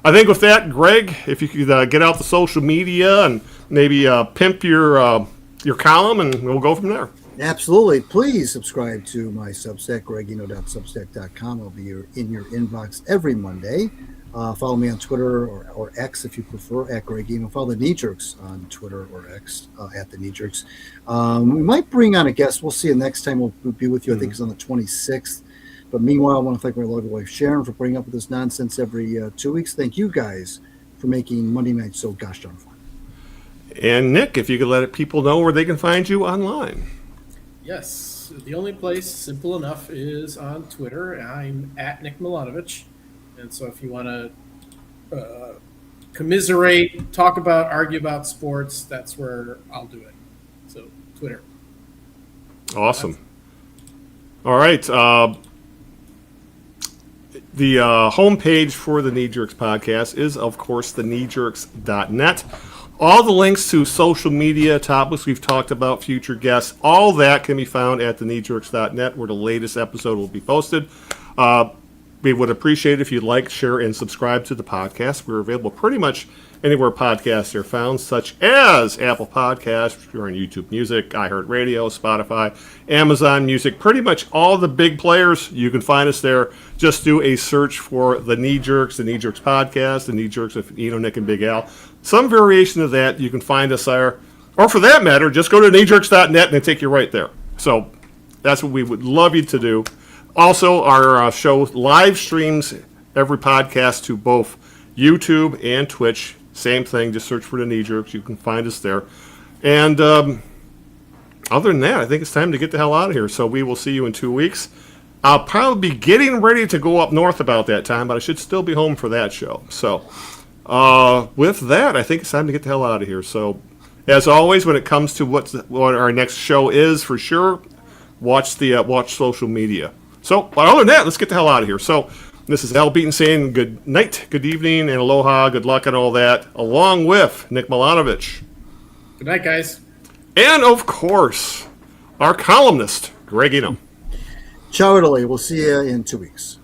I think with that, Greg, if you could get out the social media and maybe pimp your column, and we'll go from there. Absolutely. Please subscribe to my Substack, gregeno.substack.com. I'll be in your inbox every Monday. Follow me on Twitter or X if you prefer, at Greg Eno. Follow the Knee Jerks on Twitter or X, at the Knee Jerks. We might bring on a guest. We'll see you next time. We'll be with you, I think it's on the 26th. But meanwhile, I want to thank my lovely wife, Sharon, for putting up with this nonsense every 2 weeks. Thank you guys for making Monday night so gosh darn fun. And Nick, if you could let people know where they can find you online. Yes. The only place, simple enough, is on Twitter. I'm at Nick Milanovich. And so if you want to commiserate, argue about sports, that's where I'll do it. So, Twitter. Awesome. All right. The homepage for the Knee Jerks podcast is, of course, thekneejerks.net. All the links to social media, topics we've talked about, future guests, all that can be found at thekneejerks.net, where the latest episode will be posted. We would appreciate it if you'd like, share, and subscribe to the podcast. We're available pretty much anywhere podcasts are found, such as Apple Podcasts, if you're on YouTube Music, iHeartRadio, Spotify, Amazon Music, pretty much all the big players. You can find us there. Just do a search for the Knee Jerks podcast, the Knee Jerks of Eno, Nick, and Big Al. Some variation of that, you can find us there. Or for that matter, just go to kneejerks.net and it'll take you right there. So that's what we would love you to do. Also, our show live streams every podcast to both YouTube and Twitch. Same thing, just search for the Knee Jerks. You can find us there. And other than that, I think it's time to get the hell out of here. So we will see you in 2 weeks. I'll probably be getting ready to go up north about that time, but I should still be home for that show. So with that, I think it's time to get the hell out of here. So as always, when it comes to what our next show is, for sure, watch social media. So, other than that, let's get the hell out of here. So, this is Al Beaton saying good night, good evening, and aloha, good luck, and all that, along with Nick Milanovich. Good night, guys. And, of course, our columnist, Greg Eno. Ciao, Italy. We'll see you in 2 weeks.